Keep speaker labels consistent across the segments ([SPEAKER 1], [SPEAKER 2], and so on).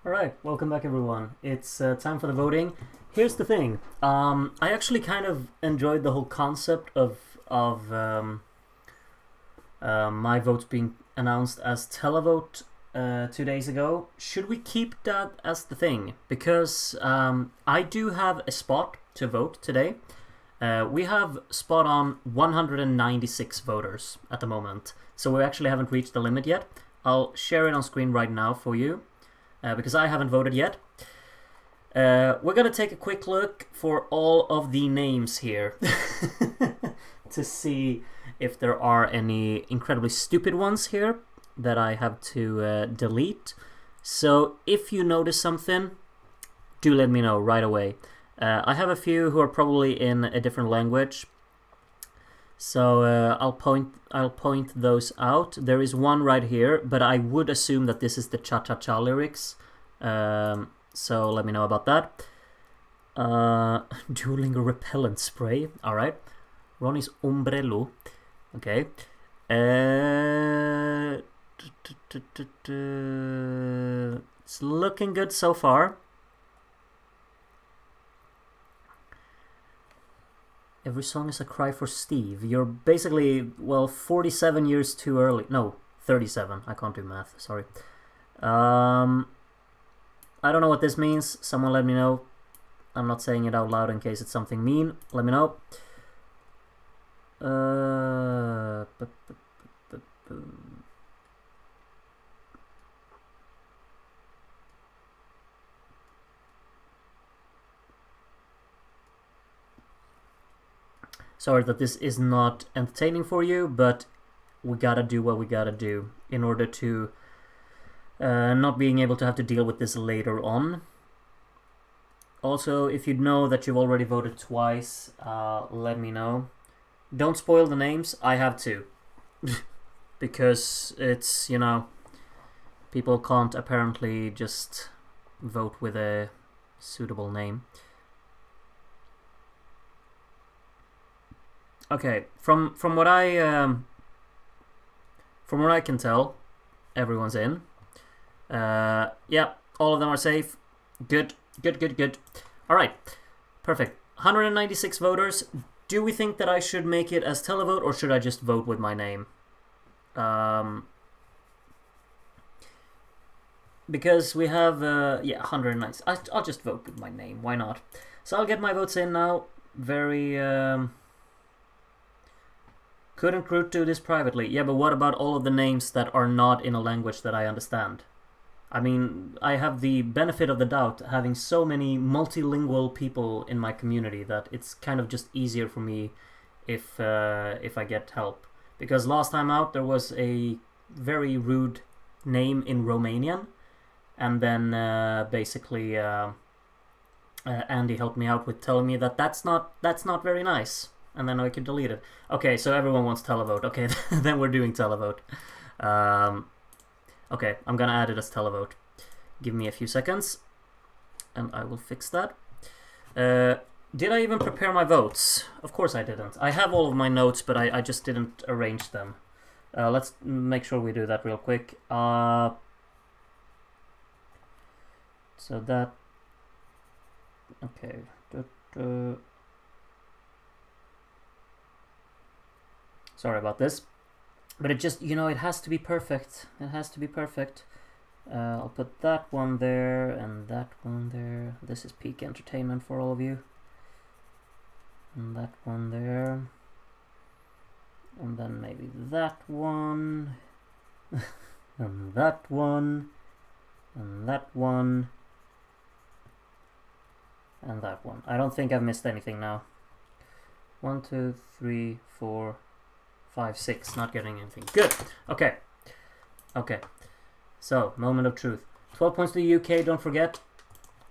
[SPEAKER 1] Alright, welcome back everyone. It's time for the voting. Here's the thing. I actually kind of enjoyed the whole concept of my votes being announced as televote 2 days ago. Should we keep that as the thing? Because I do have a spot to vote today. We have spot on 196 voters at the moment, so we actually haven't reached the limit yet. I'll share it on screen right now for you. Because I haven't voted yet. We're gonna take a quick look for all of the names here to see if there are any incredibly stupid ones here that I have to delete. So if you notice something, do let me know right away. I have a few who are probably in a different language, so I'll point those out. There is one right here, but I would assume that this is the cha-cha-cha lyrics. So let me know about that. Duolingo repellent spray. All right. Ronnie's ombrello. Okay. It's looking good so far. Every song is a cry for Steve. You're basically, well, 47 years too early. No, 37. I can't do math. Sorry. I don't know what this means. Someone let me know. I'm not saying it out loud in case it's something mean. Let me know. Sorry that this is not entertaining for you, but we gotta do what we gotta do in order to not being able to have to deal with this later on. Also, if you know that you've already voted twice, let me know. Don't spoil the names. I have to. Because it's, you know, people can't apparently just vote with a suitable name. Okay, from what I can tell, everyone's in. Yeah, all of them are safe. Good. All right, perfect. 196 voters. Do we think that I should make it as televote, or should I just vote with my name? Because we have 190. I'll just vote with my name. Why not? So I'll get my votes in now. Very. Couldn't Groot do this privately? Yeah, but what about all of the names that are not in a language that I understand? I mean, I have the benefit of the doubt having so many multilingual people in my community that it's kind of just easier for me if I get help. Because last time out there was a very rude name in Romanian, and then basically Andy helped me out with telling me that that's not very nice. And then I could delete it. Okay, so everyone wants televote. Okay, then we're doing televote. Okay, I'm gonna add it as televote. Give me a few seconds, and I will fix that. Did I even prepare my votes? Of course I didn't. I have all of my notes, but I just didn't arrange them. Let's make sure we do that real quick. So that... Okay. Sorry about this, but it just, you know, it has to be perfect. It has to be perfect. I'll put that one there and that one there. This is peak entertainment for all of you. And that one there. And then maybe that one. And that one. And that one. And that one. I don't think I've missed anything now. 1, 2, 3, 4... 5, 6, not getting anything. Good. Okay. So, moment of truth. 12 points to the UK, don't forget.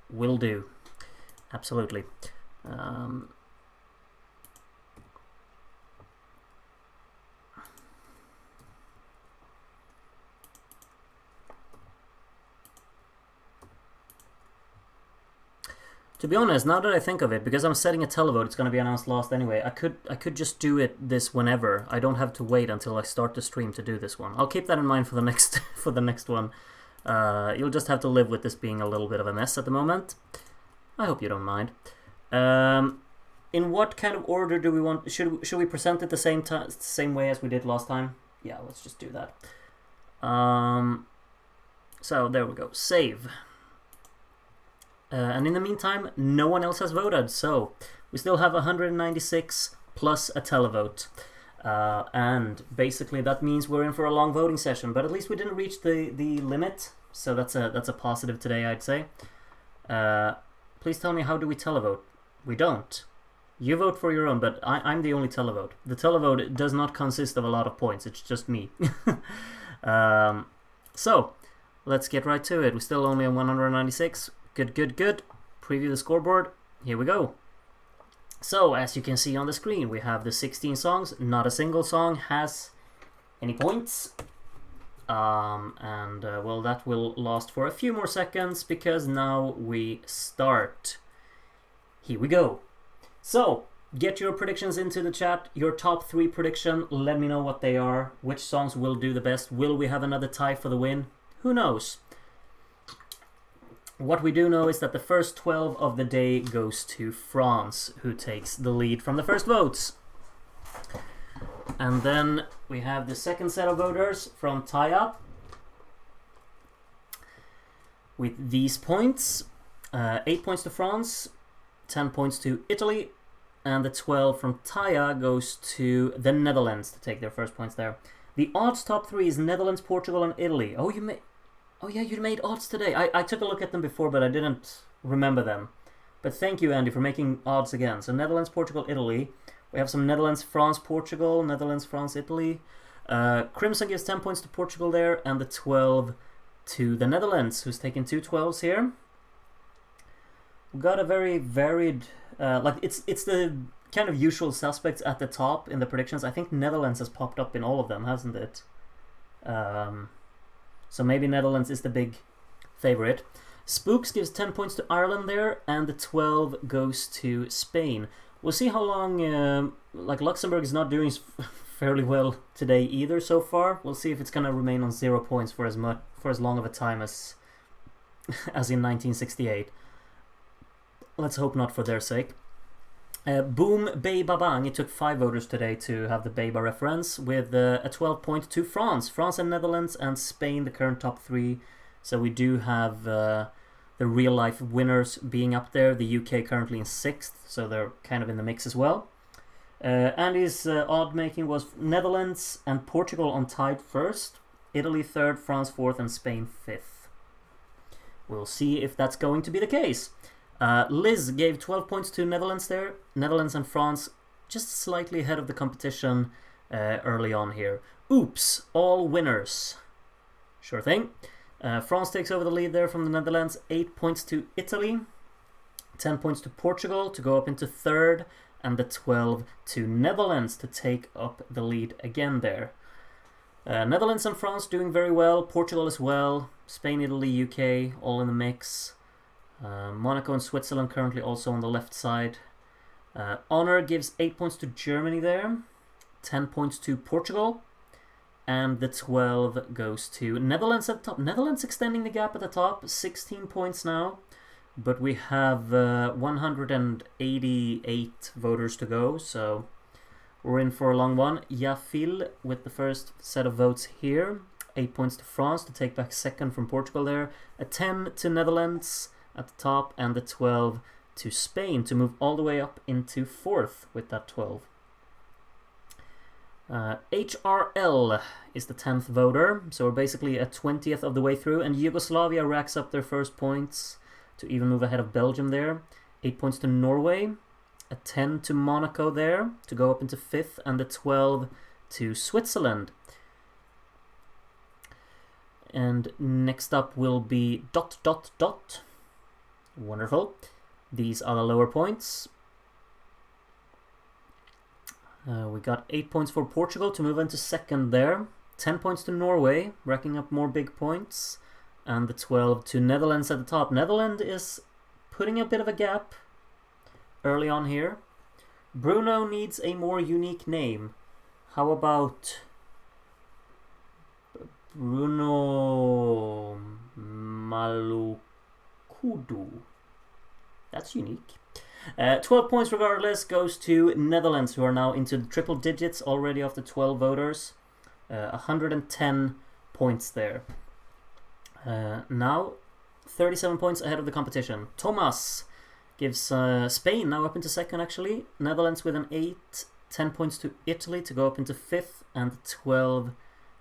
[SPEAKER 1] Will do. Absolutely. To be honest, now that I think of it, because I'm setting a televote, it's going to be announced last anyway. I could just do it this whenever. I don't have to wait until I start the stream to do this one. I'll keep that in mind for the next for the next one. You'll just have to live with this being a little bit of a mess at the moment. I hope you don't mind. In what kind of order do we want? Should we present it the same way as we did last time? Yeah, let's just do that. So there we go. Save. And in the meantime, no one else has voted, so we still have 196 plus a televote. And basically that means we're in for a long voting session, but at least we didn't reach the limit, so that's a positive today, I'd say. Please tell me, how do we televote? We don't. You vote for your own, but I'm the only televote. The televote does not consist of a lot of points, it's just me. So, let's get right to it. We're still only on 196. Good. Preview the scoreboard. Here we go. So, as you can see on the screen, we have the 16 songs. Not a single song has any points. Well, that will last for a few more seconds, because now we start. Here we go. So, get your predictions into the chat. Your top 3 prediction. Let me know what they are. Which songs will do the best? Will we have another tie for the win? Who knows? What we do know is that the first 12 of the day goes to France, who takes the lead from the first votes. And then we have the second set of voters from Taya with these points. 8 points to France, 10 points to Italy, and the 12 from Taya goes to the Netherlands to take their first points there. The odds top 3 is Netherlands, Portugal, and Italy. Oh yeah, you made odds today. I took a look at them before, but I didn't remember them. But thank you, Andy, for making odds again. So Netherlands, Portugal, Italy. We have some Netherlands, France, Portugal, Netherlands, France, Italy. Crimson gives 10 points to Portugal there, and the 12 to the Netherlands, who's taken 2 12s here. We've got a very varied... it's the kind of usual suspects at the top in the predictions. I think Netherlands has popped up in all of them, hasn't it? So maybe Netherlands is the big favorite. Spooks gives 10 points to Ireland there, and the 12 goes to Spain. We'll see how long... Luxembourg is not doing fairly well today either so far. We'll see if it's going to remain on 0 points for as long of a time as in 1968. Let's hope not for their sake. Boom Bay Babang, it took 5 voters today to have the Beba reference, with a 12 point to France. France and Netherlands and Spain, the current top 3. So we do have the real life winners being up there. The UK currently in 6th, so they're kind of in the mix as well. Andy's odd making was Netherlands and Portugal on tied 1st, Italy 3rd, France 4th, and Spain 5th. We'll see if that's going to be the case. Liz gave 12 points to Netherlands there. Netherlands and France just slightly ahead of the competition early on here. Oops, all winners. Sure thing. France takes over the lead there from the Netherlands. 8 points to Italy. 10 points to Portugal to go up into 3rd. And the 12 to Netherlands to take up the lead again there. Netherlands and France doing very well. Portugal as well. Spain, Italy, UK all in the mix. Monaco and Switzerland currently also on the left side. Honor gives 8 points to Germany there, 10 points to Portugal, and the 12 goes to Netherlands at the top. Netherlands extending the gap at the top, 16 points now, but we have 188 voters to go, so we're in for a long one. Yafil with the first set of votes here, 8 points to France to take back 2nd from Portugal there, a 10 to Netherlands at the top, and the 12 to Spain to move all the way up into 4th with that 12. HRL is the 10th voter, so we're basically a 20th of the way through, and Yugoslavia racks up their first points to even move ahead of Belgium there. 8 points to Norway, a 10 to Monaco there to go up into 5th, and the 12 to Switzerland. And next up will be ... Wonderful. These are the lower points. We got 8 points for Portugal to move into 2nd there. 10 points to Norway, racking up more big points. And the 12 to Netherlands at the top. Netherlands is putting a bit of a gap early on here. Bruno needs a more unique name. How about Bruno Malukudu. That's unique. 12 points regardless goes to Netherlands, who are now into the triple digits already after 12 voters. 110 points there. Now 37 points ahead of the competition. Thomas gives Spain now up into second actually. Netherlands with an 8. 10 points to Italy to go up into 5th, and 12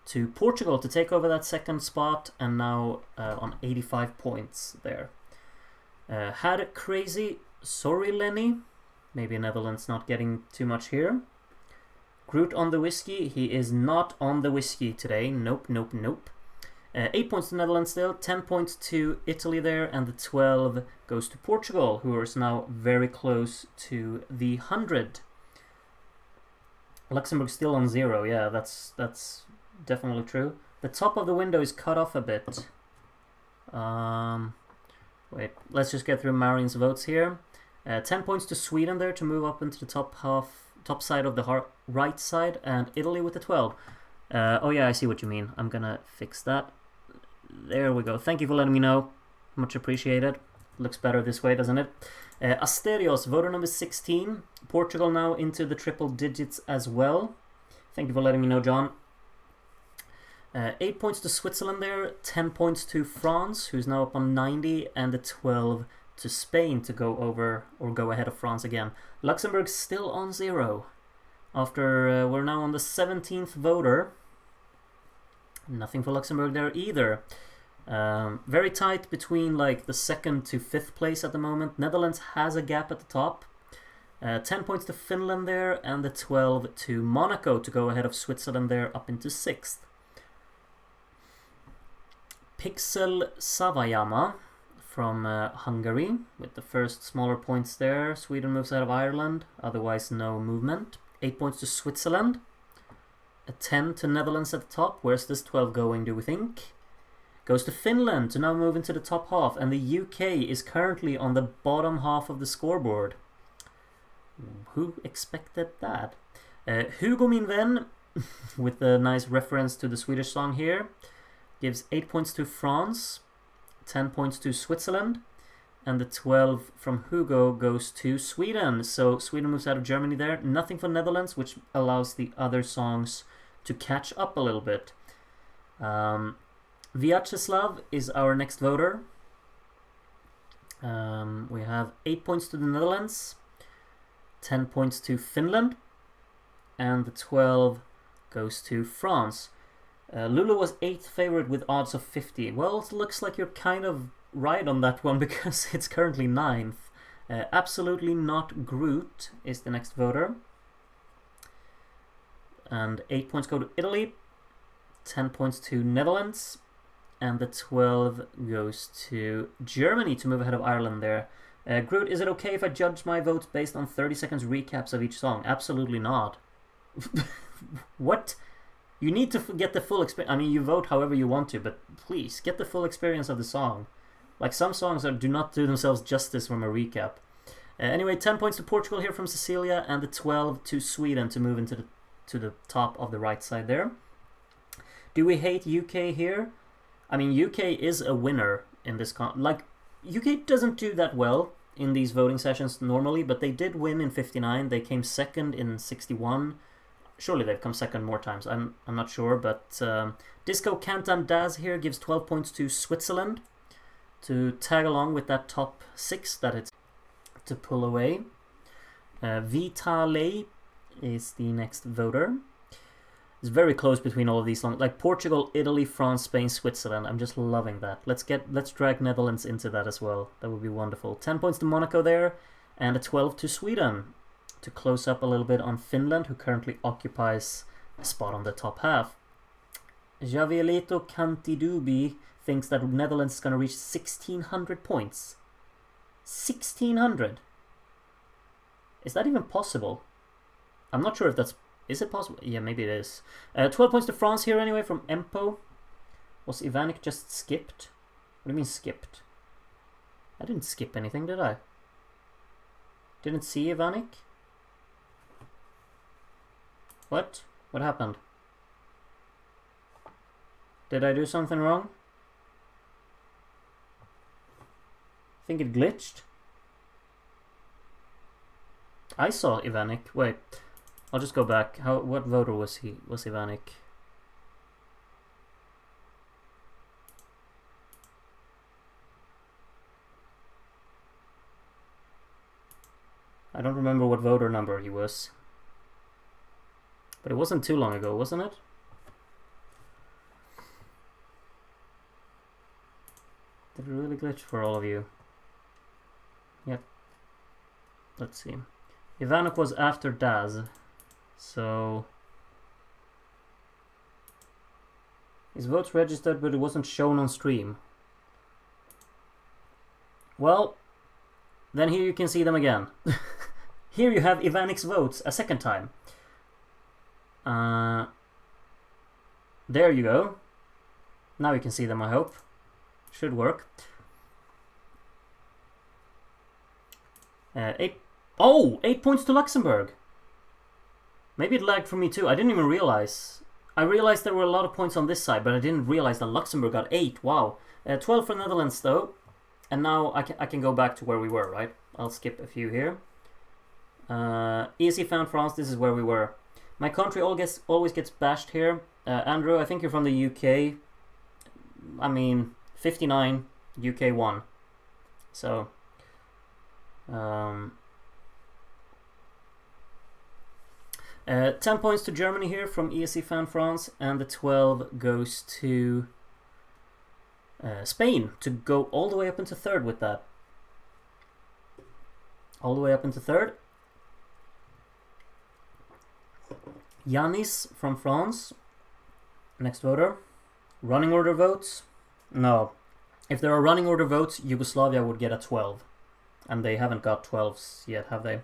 [SPEAKER 1] to Portugal to take over that second spot, and now on 85 points there. Had it crazy. Sorry, Lenny. Maybe Netherlands not getting too much here. Groot on the whiskey. He is not on the whiskey today. Nope, nope, nope. 8 points to Netherlands still. 10 points to Italy there, and the 12 goes to Portugal, who is now very close to the 100. Luxembourg still on 0. Yeah, that's definitely true. The top of the window is cut off a bit. Wait, let's just get through Marion's votes here. 10 points to Sweden there to move up into the top side of the right side, and Italy with the 12. Oh yeah, I see what you mean. I'm gonna fix that. There we go. Thank you for letting me know. Much appreciated. Looks better this way, doesn't it? Asterios, voter number 16. Portugal now into the triple digits as well. Thank you for letting me know, John. 8 points to Switzerland there. 10 points to France, who's now up on 90, and the 12 to Spain to go over or go ahead of France again. Luxembourg still on 0. After we're now on the 17th voter. Nothing for Luxembourg there either. Very tight between like the 2nd to 5th place at the moment. Netherlands has a gap at the top. 10 points to Finland there, and the 12 to Monaco to go ahead of Switzerland there up into 6th. Pixel Savayama from Hungary with the first smaller points there. Sweden moves out of Ireland, otherwise no movement. 8 points to Switzerland. A 10 to Netherlands at the top. Where's this 12 going, do we think? Goes to Finland to now move into the top half, and the UK is currently on the bottom half of the scoreboard. Who expected that? Hugo Min Vän, with a nice reference to the Swedish song here, gives 8 points to France, 10 points to Switzerland, and the 12 from Hugo goes to Sweden. So Sweden moves out of Germany there. Nothing for Netherlands, which allows the other songs to catch up a little bit. Vyacheslav is our next voter. We have 8 points to the Netherlands, 10 points to Finland, and the 12 goes to France. Lulu was 8th favorite with odds of 50. Well, it looks like you're kind of right on that one because it's currently 9th. Absolutely Not Groot is the next voter. And 8 points go to Italy, 10 points to Netherlands, and the 12 goes to Germany to move ahead of Ireland there. Groot, is it okay if I judge my votes based on 30 seconds recaps of each song? Absolutely not. What? You need to get the full experience. I mean, you vote however you want to, but please, get the full experience of the song. Like, some songs do not do themselves justice from a recap. Anyway, 10 points to Portugal here from Cecilia, and the 12 to Sweden to move into the top of the right side there. Do we hate UK here? I mean, UK is a winner in this like, UK doesn't do that well in these voting sessions normally, but they did win in 59. They came second in 61. Surely they've come second more times. I'm not sure, but Disco Cantan Daz here gives 12 points to Switzerland to tag along with that top 6 that it's to pull away. Vitale is the next voter. It's very close between all of these songs, like Portugal, Italy, France, Spain, Switzerland. I'm just loving that. Let's drag Netherlands into that as well. That would be wonderful. 10 points to Monaco there, and a 12 to Sweden to close up a little bit on Finland, who currently occupies a spot on the top half. Javielito Cantidubi thinks that Netherlands is going to reach 1,600 points. 1,600? Is that even possible? I'm not sure if that's... Is it possible? Yeah, maybe it is. 12 points to France here anyway from Empo. Was Ivanik just skipped? What do you mean skipped? I didn't skip anything, did I? Didn't see Ivanik? What? What happened? Did I do something wrong? think it glitched. I saw Ivanik. Wait, I'll just go back. What voter was he? Was Ivanik? I don't remember what voter number he was. But it wasn't too long ago, wasn't it? Did it really glitch for all of you? Yep. Let's see. Ivanov was after Daz. So... his votes registered, but it wasn't shown on stream. Well, then here you can see them again. Here you have Ivanik's votes a second time. There you go. Now you can see them, I hope. Should work. 8 points to Luxembourg. Maybe it lagged for me too. I didn't even realize. I realized there were a lot of points on this side, but I didn't realize that Luxembourg got 8. Wow. 12 for Netherlands though. And now I can go back to where we were, right? I'll skip a few here. ESC found France. This is where we were. My country always gets bashed here. Andrew, I think you're from the UK. I mean, 59, UK 1. So, 10 points to Germany here from ESC Fan France, and the 12 goes to Spain to go all the way up into third with that. All the way up into third. Yanis from France, next voter. Running order votes? No. If there are running order votes, Yugoslavia would get a 12. And they haven't got 12s yet, have they?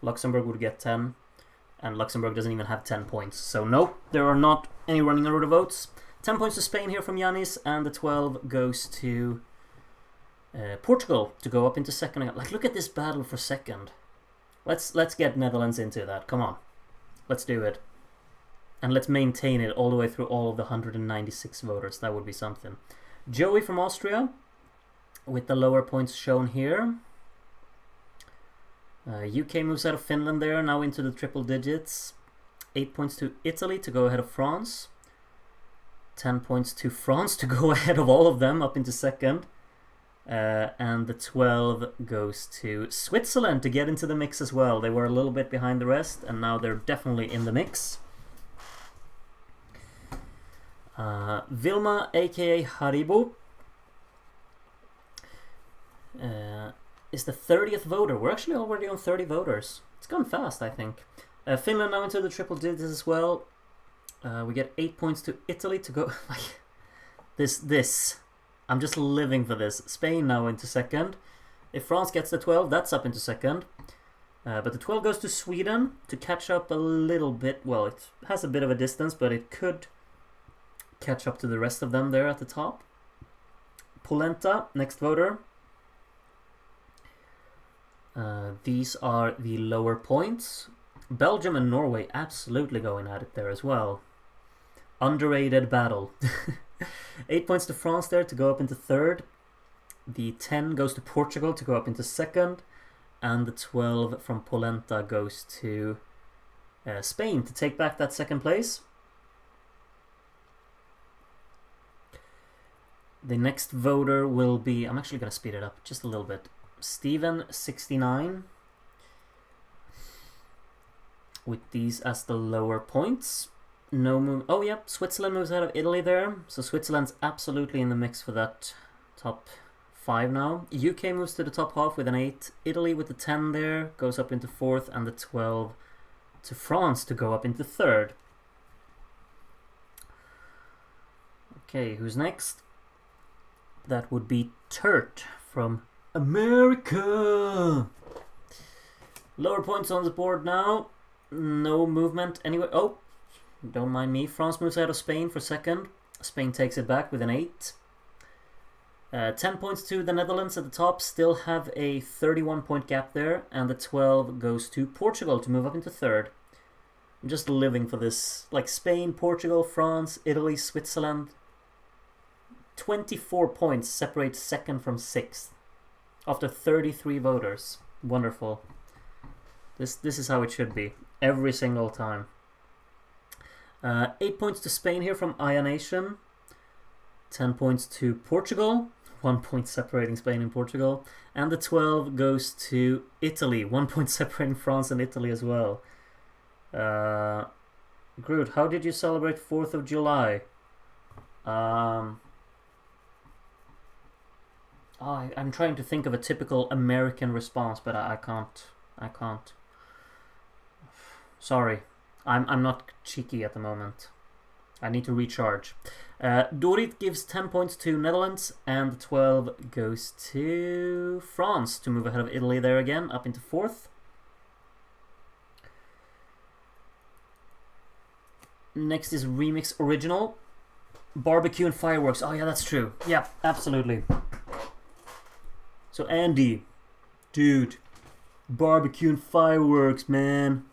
[SPEAKER 1] Luxembourg would get 10. And Luxembourg doesn't even have 10 points. So no, there are not any running order votes. 10 points to Spain here from Yanis, and the 12 goes to Portugal to go up into second. Like, look at this battle for second. Let's get Netherlands into that. Come on. Let's do it. And let's maintain it all the way through all of the 196 voters. That would be something. Joey from Austria, with the lower points shown here. UK moves out of Finland there, now into the triple digits. 8 points to Italy to go ahead of France. 10 points to France to go ahead of all of them up into second. And the 12 goes to Switzerland to get into the mix as well. They were a little bit behind the rest, and now they're definitely in the mix. Vilma, aka Haribo, is the 30th voter. We're actually already on 30 voters. It's gone fast, I think. Finland now into the triple digits as well. We get 8 points to Italy to go. This. I'm just living for this. Spain now into second. If France gets the 12, that's up into second. But the 12 goes to Sweden to catch up a little bit. Well, it has a bit of a distance, but it could catch up to the rest of them there at the top. Polenta, next voter. These are the lower points. Belgium and Norway absolutely going at it there as well. Underrated battle. 8 points to France there to go up into third. The 10 goes to Portugal to go up into second. And the 12 from Polenta goes to Spain to take back that second place. The next voter will be... I'm actually going to speed it up just a little bit. Steven, 69. With these as the lower points. No move. Oh, yeah, Switzerland moves out of Italy there. So Switzerland's absolutely in the mix for that top 5 now. UK moves to the top half with an 8. Italy with the 10 there goes up into 4th, and the 12 to France to go up into 3rd. Okay, who's next? That would be Turt from America. Lower points on the board now. No movement anyway. Oh, don't mind me. France moves out of Spain for second. Spain takes it back with an 8. 10 points to the Netherlands at the top. Still have a 31 point gap there. And the 12 goes to Portugal to move up into third. I'm just living for this. Like Spain, Portugal, France, Italy, Switzerland. 24 points separate second from 6th. after 33 voters. Wonderful. This is how it should be every single time. 8 points to Spain here from Aya Nation. 10 points to Portugal. 1 point separating Spain and Portugal. And the 12 goes to Italy. 1 point separating France and Italy as well. Groot, how did you celebrate 4th of July? I'm trying to think of a typical American response, but I can't. Sorry. I'm not cheeky at the moment. I need to recharge. Dorit gives 10 points to Netherlands, and 12 goes to France to move ahead of Italy there again, up into 4th. Next is Remix Original. Barbecue and fireworks. Oh yeah, that's true. Yeah, absolutely. So Andy, dude, barbecue and fireworks, man.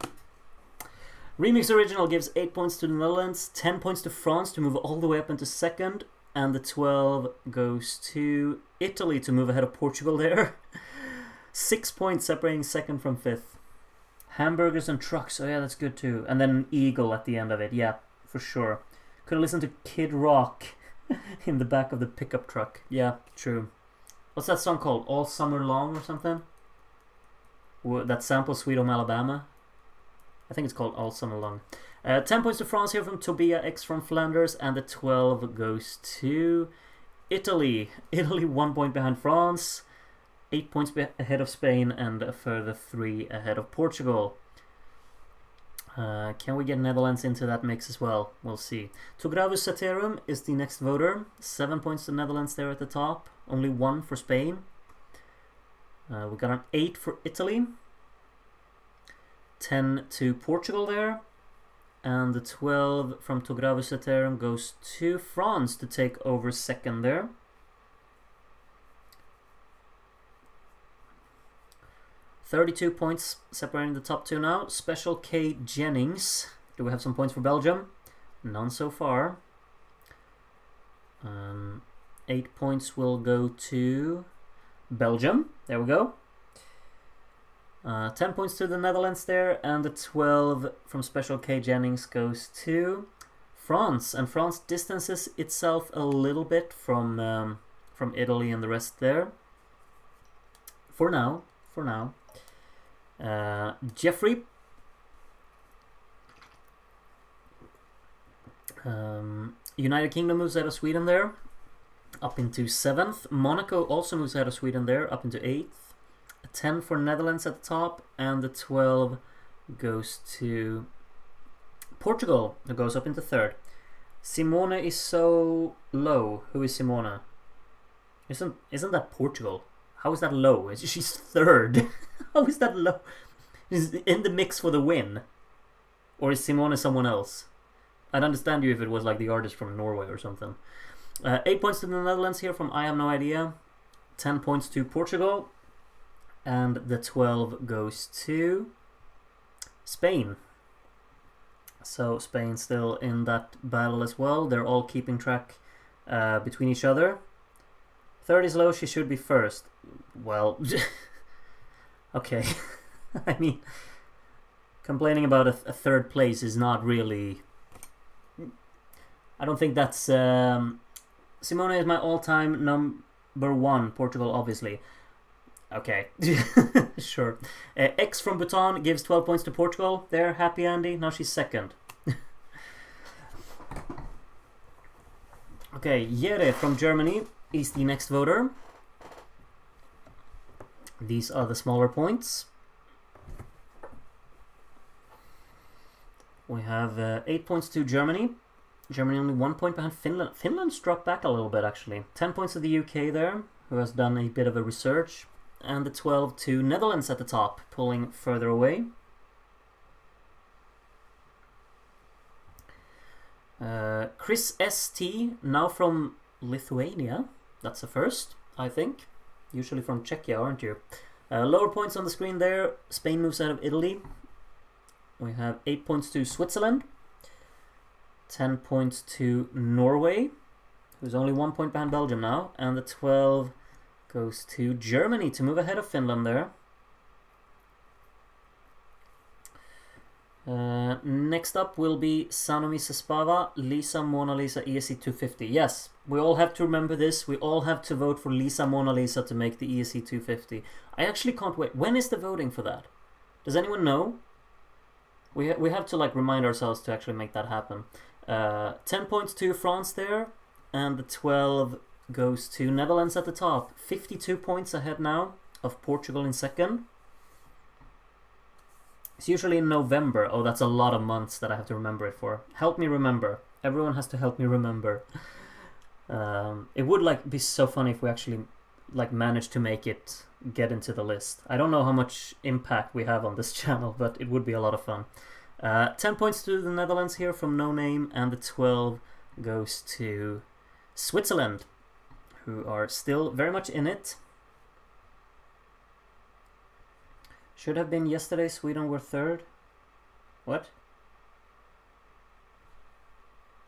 [SPEAKER 1] Remix Original gives 8 points to the Netherlands, 10 points to France to move all the way up into 2nd, and the 12 goes to Italy to move ahead of Portugal there. 6 points separating 2nd from 5th. Hamburgers and trucks, oh yeah, that's good too. And then an eagle at the end of it, yeah, for sure. Could have listened to Kid Rock in the back of the pickup truck. Yeah, true. What's that song called? All Summer Long or something? That sample Sweet Home Alabama? I think it's called All Summer Long. 10 points to France here from Tobia X from Flanders, and the 12 goes to Italy. Italy 1 point behind France, 8 points ahead of Spain, and a further 3 ahead of Portugal. Can we get Netherlands into that mix as well? We'll see. Togravus Saterum is the next voter. 7 points to Netherlands there at the top. Only 1 for Spain. We got an 8 for Italy. 10 to Portugal there. And the 12 from Togravus Saterum goes to France to take over 2nd there. $32 points separating the top 2 now. Special K Jennings. Do we have some points for Belgium? None so far. 8 points will go to Belgium. There we go. 10 points to the Netherlands there, and the 12 from Special K Jennings goes to France. And France distances itself a little bit from Italy and the rest there. For now. Jeffrey. United Kingdom moves out of Sweden there, up into 7th. Monaco also moves out of Sweden there, up into 8th. A 10 for Netherlands at the top, and the 12 goes to Portugal, who goes up into 3rd. Simone is so low. Who is Simone? Isn't that Portugal? How is that low? She's 3rd. How is that low? Is in the mix for the win? Or is Simone someone else? I'd understand you if it was like the artist from Norway or something. 8 points to the Netherlands here from I Have No Idea. 10 points to Portugal. And the 12 goes to Spain. So Spain still in that battle as well. They're all keeping track between each other. 3rd is low, she should be 1st. Well, okay. I mean, complaining about a 3rd place is not really... I don't think that's... Simone is my all-time number 1, Portugal, obviously. Okay, sure. X from Bhutan gives 12 points to Portugal. There, happy Andy. Now she's 2nd. Okay, Jere from Germany is the next voter. These are the smaller points. We have 8 points to Germany. Germany only 1 point behind Finland. Finland's dropped back a little bit, actually. 10 points to the UK there, who has done a bit of a research. And the 12 to Netherlands at the top, pulling further away. Chris ST, now from Lithuania. That's the first, I think. Usually from Czechia, aren't you? Lower points on the screen there. Spain moves out of Italy. We have 8 points to Switzerland. 10 points to Norway, who's only 1 point behind Belgium now. And the 12 goes to Germany to move ahead of Finland there. Next up will be Sanomi Sespava, Lisa Mona Lisa ESC 250. Yes, we all have to remember this. We all have to vote for Lisa Mona Lisa to make the ESC 250. I actually can't wait. When is the voting for that? Does anyone know? We have to like remind ourselves to actually make that happen. 10 points to France there, and the 12 goes to Netherlands at the top. 52 points ahead now of Portugal in second. It's usually in November. Oh, that's a lot of months that I have to remember it for. Help me remember. Everyone has to help me remember. It would like be so funny if we actually like managed to make it get into the list. I don't know how much impact we have on this channel, but it would be a lot of fun. 10 points to the Netherlands here from No Name, and the 12 goes to Switzerland, who are still very much in it. Should have been yesterday. Sweden were third. What?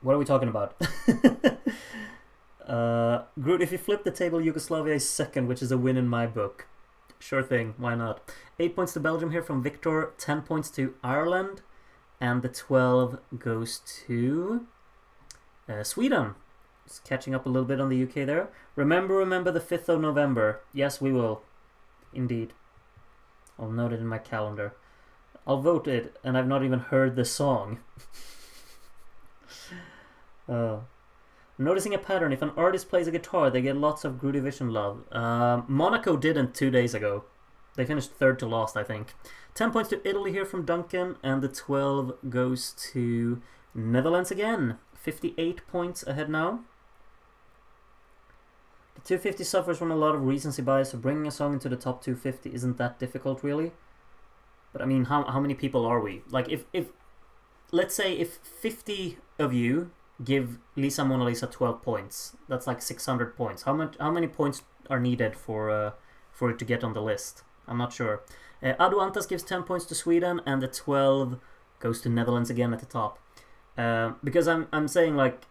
[SPEAKER 1] What are we talking about? Groot, if you flip the table, Yugoslavia is second, which is a win in my book. Sure thing, why not? 8 points to Belgium here from Victor, 10 points to Ireland, and the 12 goes to Sweden. Just catching up a little bit on the UK there. Remember the 5th of November. Yes, we will. Indeed. I'll note it in my calendar. I'll vote it, and I've not even heard the song. Noticing a pattern. If an artist plays a guitar, they get lots of Groovivision love. Monaco didn't 2 days ago. They finished third to last, I think. 10 points to Italy here from Duncan, and the 12 goes to Netherlands again. 58 points ahead now. The 250 suffers from a lot of recency bias, so bringing a song into the top 250 isn't that difficult, really. But I mean, how many people are we? Like, if let's say if 50 of you give Lisa Mona Lisa 12 points, that's like 600 points. How many points are needed for it to get on the list? I'm not sure. Adu Antas gives 10 points to Sweden, and the 12 goes to Netherlands again at the top. Because I'm saying like,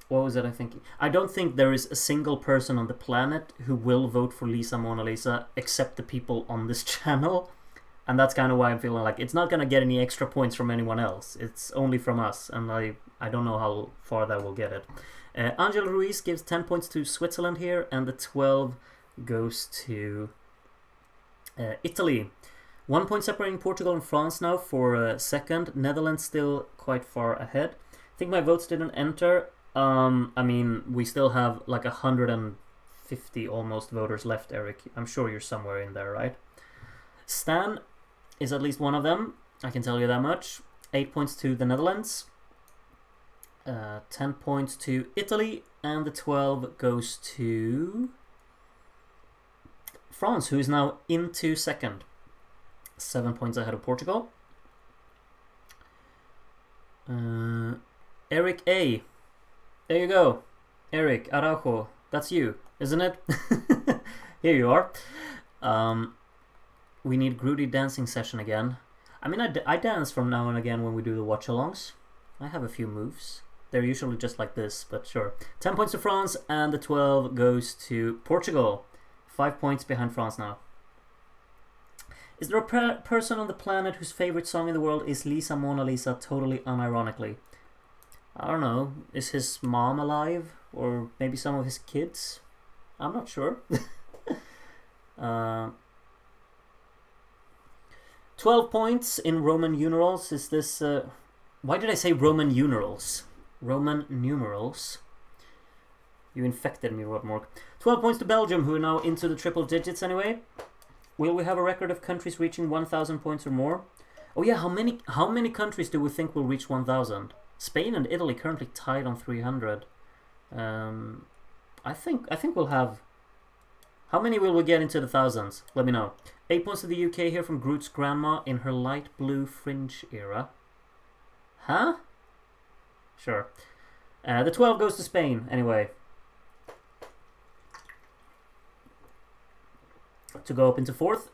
[SPEAKER 1] what was it I thinking? I don't think there is a single person on the planet who will vote for Lisa Mona Lisa except the people on this channel. And that's kind of why I'm feeling like it's not going to get any extra points from anyone else. It's only from us, and I don't know how far that will get it. Angel Ruiz gives 10 points to Switzerland here, and the 12 goes to Italy. 1 point separating Portugal and France now for second. Netherlands still quite far ahead. I think my votes didn't enter. I mean, we still have like 150 almost voters left, Eric. I'm sure you're somewhere in there, right? Stan is at least one of them, I can tell you that much. 8 points to the Netherlands, 10 points to Italy, and the 12 goes to France, who is now into second. 7 points ahead of Portugal. Eric A. There you go. Eric Araujo. That's you, isn't it? Here you are. We need Groody dancing session again. I mean, I dance from now and again when we do the watch-alongs. I have a few moves. They're usually just like this, but sure. 10 points to France, and the 12 goes to Portugal. 5 points behind France now. Is there a person on the planet whose favorite song in the world is Lisa Mona Lisa, totally unironically? I don't know. Is his mom alive? Or maybe some of his kids? I'm not sure. 12 points in Roman numerals. Is this... why did I say Roman numerals? Roman numerals. You infected me, Rodmork. 12 points to Belgium, who are now into the triple digits anyway. Will we have a record of countries reaching 1,000 points or more? Oh yeah, how many countries do we think will reach 1,000? Spain and Italy currently tied on 300. I think we'll have... How many will we get into the thousands? Let me know. 8 points to the UK here from Groot's grandma in her light blue fringe era. Huh? Sure. The 12 goes to Spain, anyway. To go up into fourth.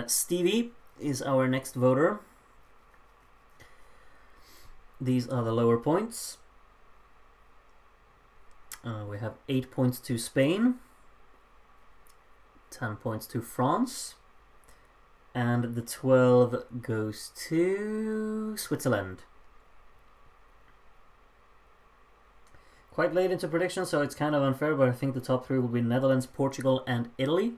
[SPEAKER 1] Stevie is our next voter. These are the lower points. We have 8 points to Spain, 10 points to France, and the 12 goes to Switzerland. Quite late into prediction, so it's kind of unfair, but I think the top 3 will be Netherlands, Portugal, and Italy.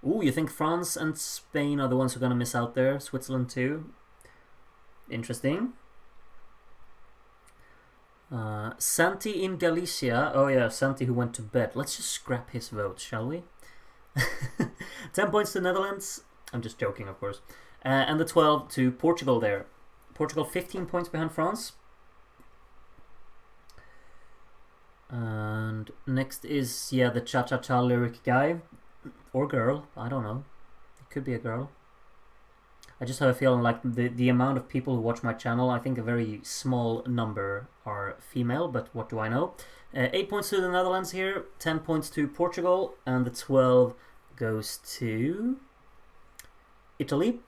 [SPEAKER 1] Ooh, you think France and Spain are the ones who are going to miss out there? Switzerland too? Interesting. Santi in Galicia. Oh yeah, Santi who went to bed. Let's just scrap his vote, shall we? 10 points to Netherlands. I'm just joking, of course. And the 12 to Portugal there. Portugal 15 points behind France. And next is, yeah, the cha-cha-cha lyric guy. Or girl, I don't know. It could be a girl. I just have a feeling like the amount of people who watch my channel, I think a very small number are female, but what do I know? 8 points to the Netherlands here, 10 points to Portugal, and the 12 goes to Italy.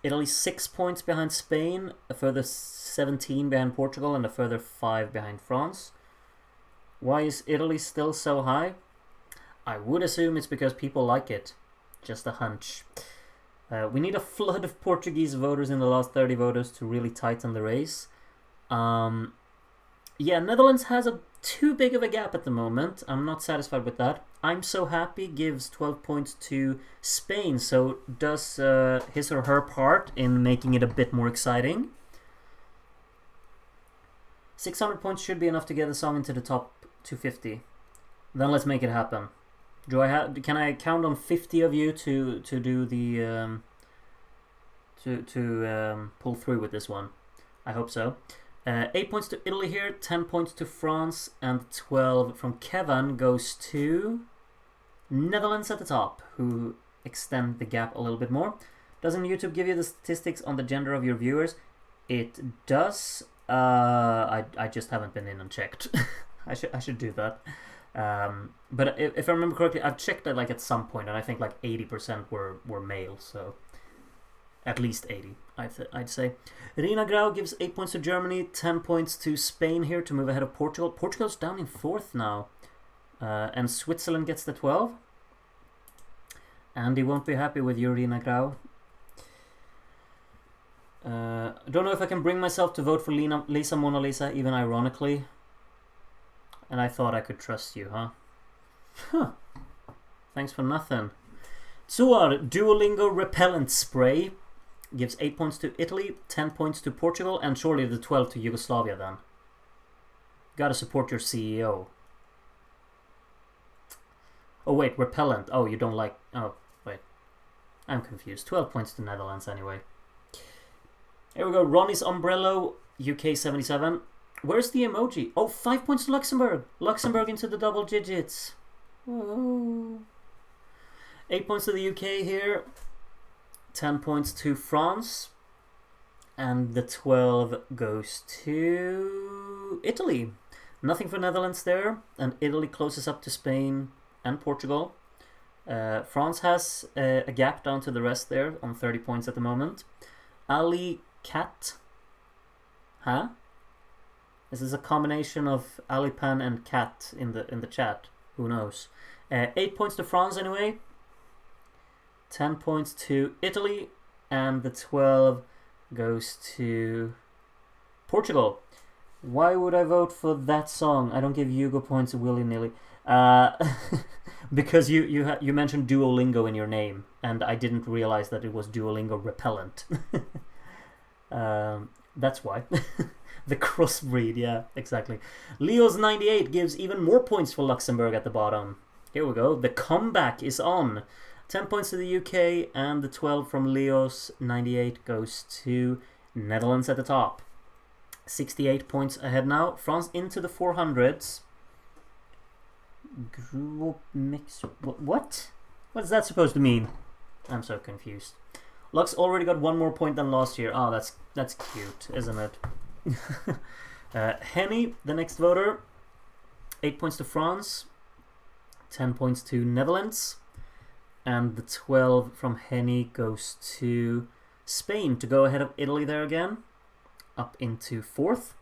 [SPEAKER 1] Italy 6 points behind Spain, a further 17 behind Portugal, and a further 5 behind France. Why is Italy still so high? I would assume it's because people like it. Just a hunch. We need a flood of Portuguese voters in the last 30 voters to really tighten the race. Yeah, Netherlands has too big of a gap at the moment. I'm not satisfied with that. I'm So Happy gives 12 points to Spain, so does his or her part in making it a bit more exciting. 600 points should be enough to get the song into the top 250. Then let's make it happen. Can I count on 50 of you to do the pull through with this one? I hope so. 8 points to Italy here, 10 points to France, and 12 from Kevin goes to Netherlands at the top, who extend the gap a little bit more. Doesn't YouTube give you the statistics on the gender of your viewers? It does. I just haven't been in and checked. I should do that. But if I remember correctly, I've checked it like at some point, and I think like 80% were male, so at least 80, I'd say. Rina Grau gives 8 points to Germany, 10 points to Spain here to move ahead of Portugal. Portugal's down in 4th now, and Switzerland gets the 12. Andy won't be happy with you, Rina Grau. I don't know if I can bring myself to vote for Lisa Mona Lisa, even ironically. And I thought I could trust you, huh? Huh. Thanks for nothing. Tsuar Duolingo Repellent Spray gives 8 points to Italy, 10 points to Portugal, and surely the 12 to Yugoslavia then. Gotta support your CEO. Oh wait, repellent. Oh, you don't like... Oh, wait. I'm confused. 12 points to Netherlands anyway. Here we go. Ronnie's Umbrello, UK 77. Where's the emoji? Oh, 5 points to Luxembourg. Luxembourg into the double digits. Whoa. 8 points to the UK here. 10 points to France. And the 12 goes to Italy. Nothing for Netherlands there. And Italy closes up to Spain and Portugal. France has a gap down to the rest there on 30 points at the moment. Ali Cat. Huh? This is a combination of Alipan and Cat in the chat. Who knows? 8 points to France anyway. 10 points to Italy. And the 12 goes to Portugal. Why would I vote for that song? I don't give Hugo points willy-nilly. Because you mentioned Duolingo in your name. And I didn't realize that it was Duolingo Repellent. That's why. The crossbreed, yeah, exactly. Leo's 98 gives even more points for Luxembourg at the bottom. Here we go. The comeback is on. 10 points to the UK, and the 12 from Leo's 98 goes to Netherlands at the top. 68 points ahead now. France into the 400s. Group mix. What? What's that supposed to mean? I'm so confused. Lux already got 1 more point than last year. Oh, that's cute, isn't it? Henny, the next voter. 8 points to France. 10 points to Netherlands. And the 12 from Henny goes to Spain to go ahead of Italy there again. Up into 4th.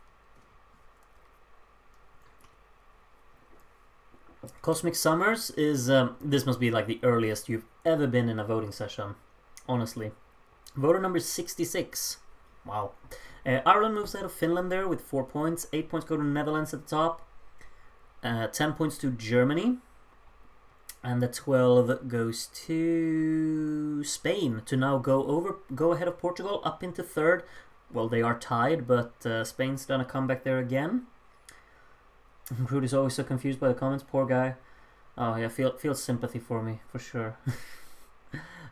[SPEAKER 1] Cosmic Summers is... this must be like the earliest you've ever been in a voting session. Honestly. Voter number 66. Wow. Ireland moves ahead of Finland there with 4 points. 8 points go to Netherlands at the top. 10 points to Germany. And the 12 goes to Spain to now go ahead of Portugal up into third. Well, they are tied, but Spain's gonna come back there again. Groot is always so confused by the comments. Poor guy. Oh yeah, feel sympathy for me for sure.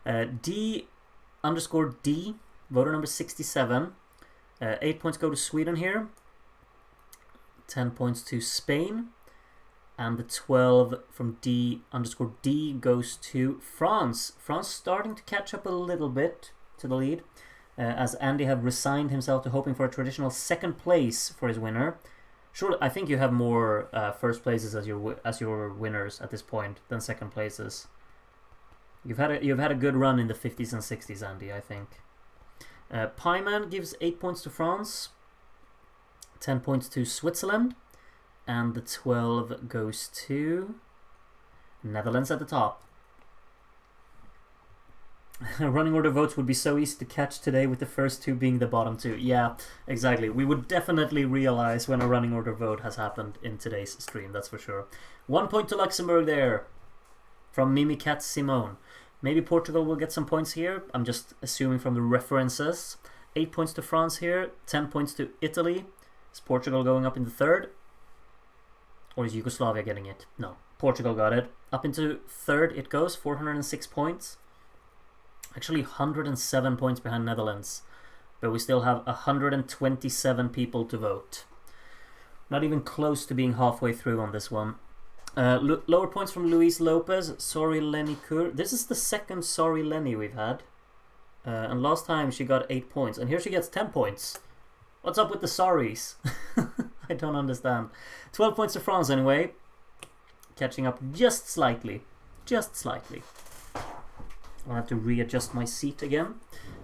[SPEAKER 1] D_D, voter number 67. 8 points go to Sweden here. 10 points to Spain. And the 12 from D_D goes to France. France starting to catch up a little bit to the lead, as Andy have resigned himself to hoping for a traditional second place for his winner. Sure, I think you have more first places as your winners at this point than second places. You've had a good run in the 50s and 60s, Andy, I think. Pieman gives 8 points to France, 10 points to Switzerland, and the 12 goes to Netherlands at the top. Running order votes would be so easy to catch today, with the first two being the bottom two. Yeah, exactly. We would definitely realize when a running order vote has happened in today's stream, that's for sure. 1 point to Luxembourg there from Mimicat Simone. Maybe Portugal will get some points here. I'm just assuming from the references. 8 points to France here. 10 points to Italy. Is Portugal going up into third? Or is Yugoslavia getting it? No, Portugal got it. Up into third it goes, 406 points. Actually 107 points behind Netherlands. But we still have 127 people to vote. Not even close to being halfway through on this one. Lower points from Luis Lopez. Sorry Lenny Kur. This is the second Sorry Lenny we've had. And last time she got 8 points. And here she gets 10 points. What's up with the sorries? I don't understand. 12 points to France anyway. Catching up just slightly. Just slightly. I'll have to readjust my seat again.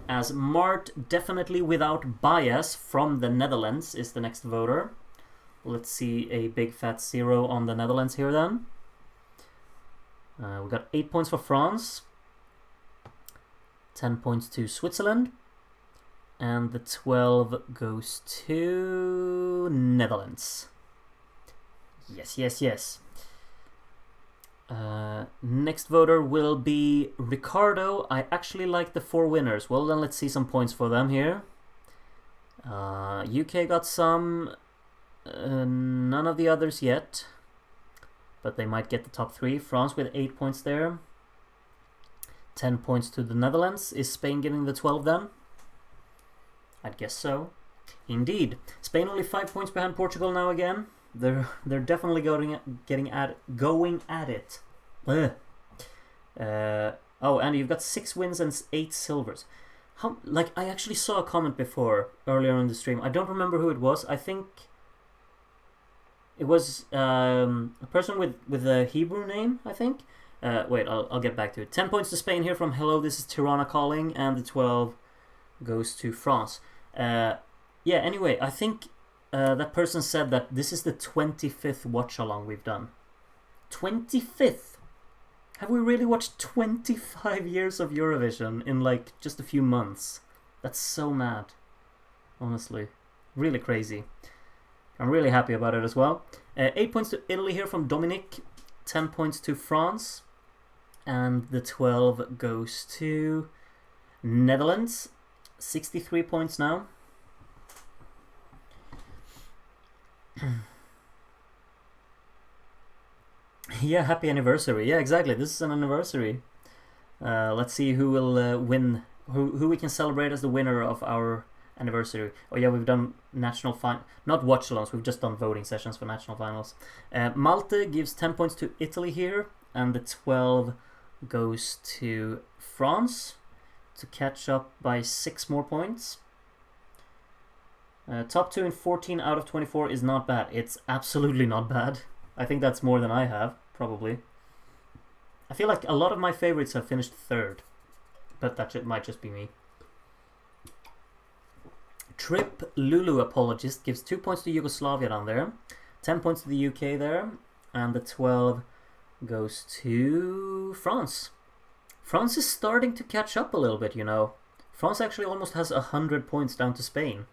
[SPEAKER 1] As Mart, definitely without bias, from the Netherlands is the next voter. Let's see a big fat 0 on the Netherlands here then. We got 8 points for France. 10 points to Switzerland. And the 12 goes to Netherlands. Yes, yes, yes. Next voter will be Ricardo. I actually like the 4 winners. Well, then let's see some points for them here. UK got some. None of the others yet. But they might get the top 3. France with 8 points there. 10 points to the Netherlands. Is Spain getting the 12 then? I'd guess so. Indeed. Spain only 5 points behind Portugal now again. They're definitely going at it. Oh, and you've got 6 wins and 8 silvers. I actually saw a comment before earlier in the stream. I don't remember who it was. I think it was a person with a Hebrew name, I think. Wait, I'll get back to it. 10 points to Spain here from Hello, this is Tirana calling, and the 12 goes to France. Yeah, anyway, I think that person said that this is the 25th watch-along we've done. 25th? Have we really watched 25 years of Eurovision in like just a few months? That's so mad. Honestly. Really crazy. I'm really happy about it as well. 8 points to Italy here from Dominic. 10 points to France. And the 12 goes to Netherlands. 63 points now. Yeah, happy anniversary. Yeah, exactly. This is an anniversary. Let's see who will win. Who we can celebrate as the winner of our anniversary. Oh yeah, we've done national not watch-alongs. We've just done voting sessions for national finals. Malta gives 10 points to Italy here, and the 12 goes to France to catch up by 6 more points. Top 2 in 14 out of 24 is not bad. It's absolutely not bad. I think that's more than I have, probably. I feel like a lot of my favorites have finished third, but that might just be me. Trip Lulu Apologist gives 2 points to Yugoslavia down there, 10 points to the UK there, and the 12 goes to France. France is starting to catch up a little bit, you know. France actually almost has 100 points down to Spain.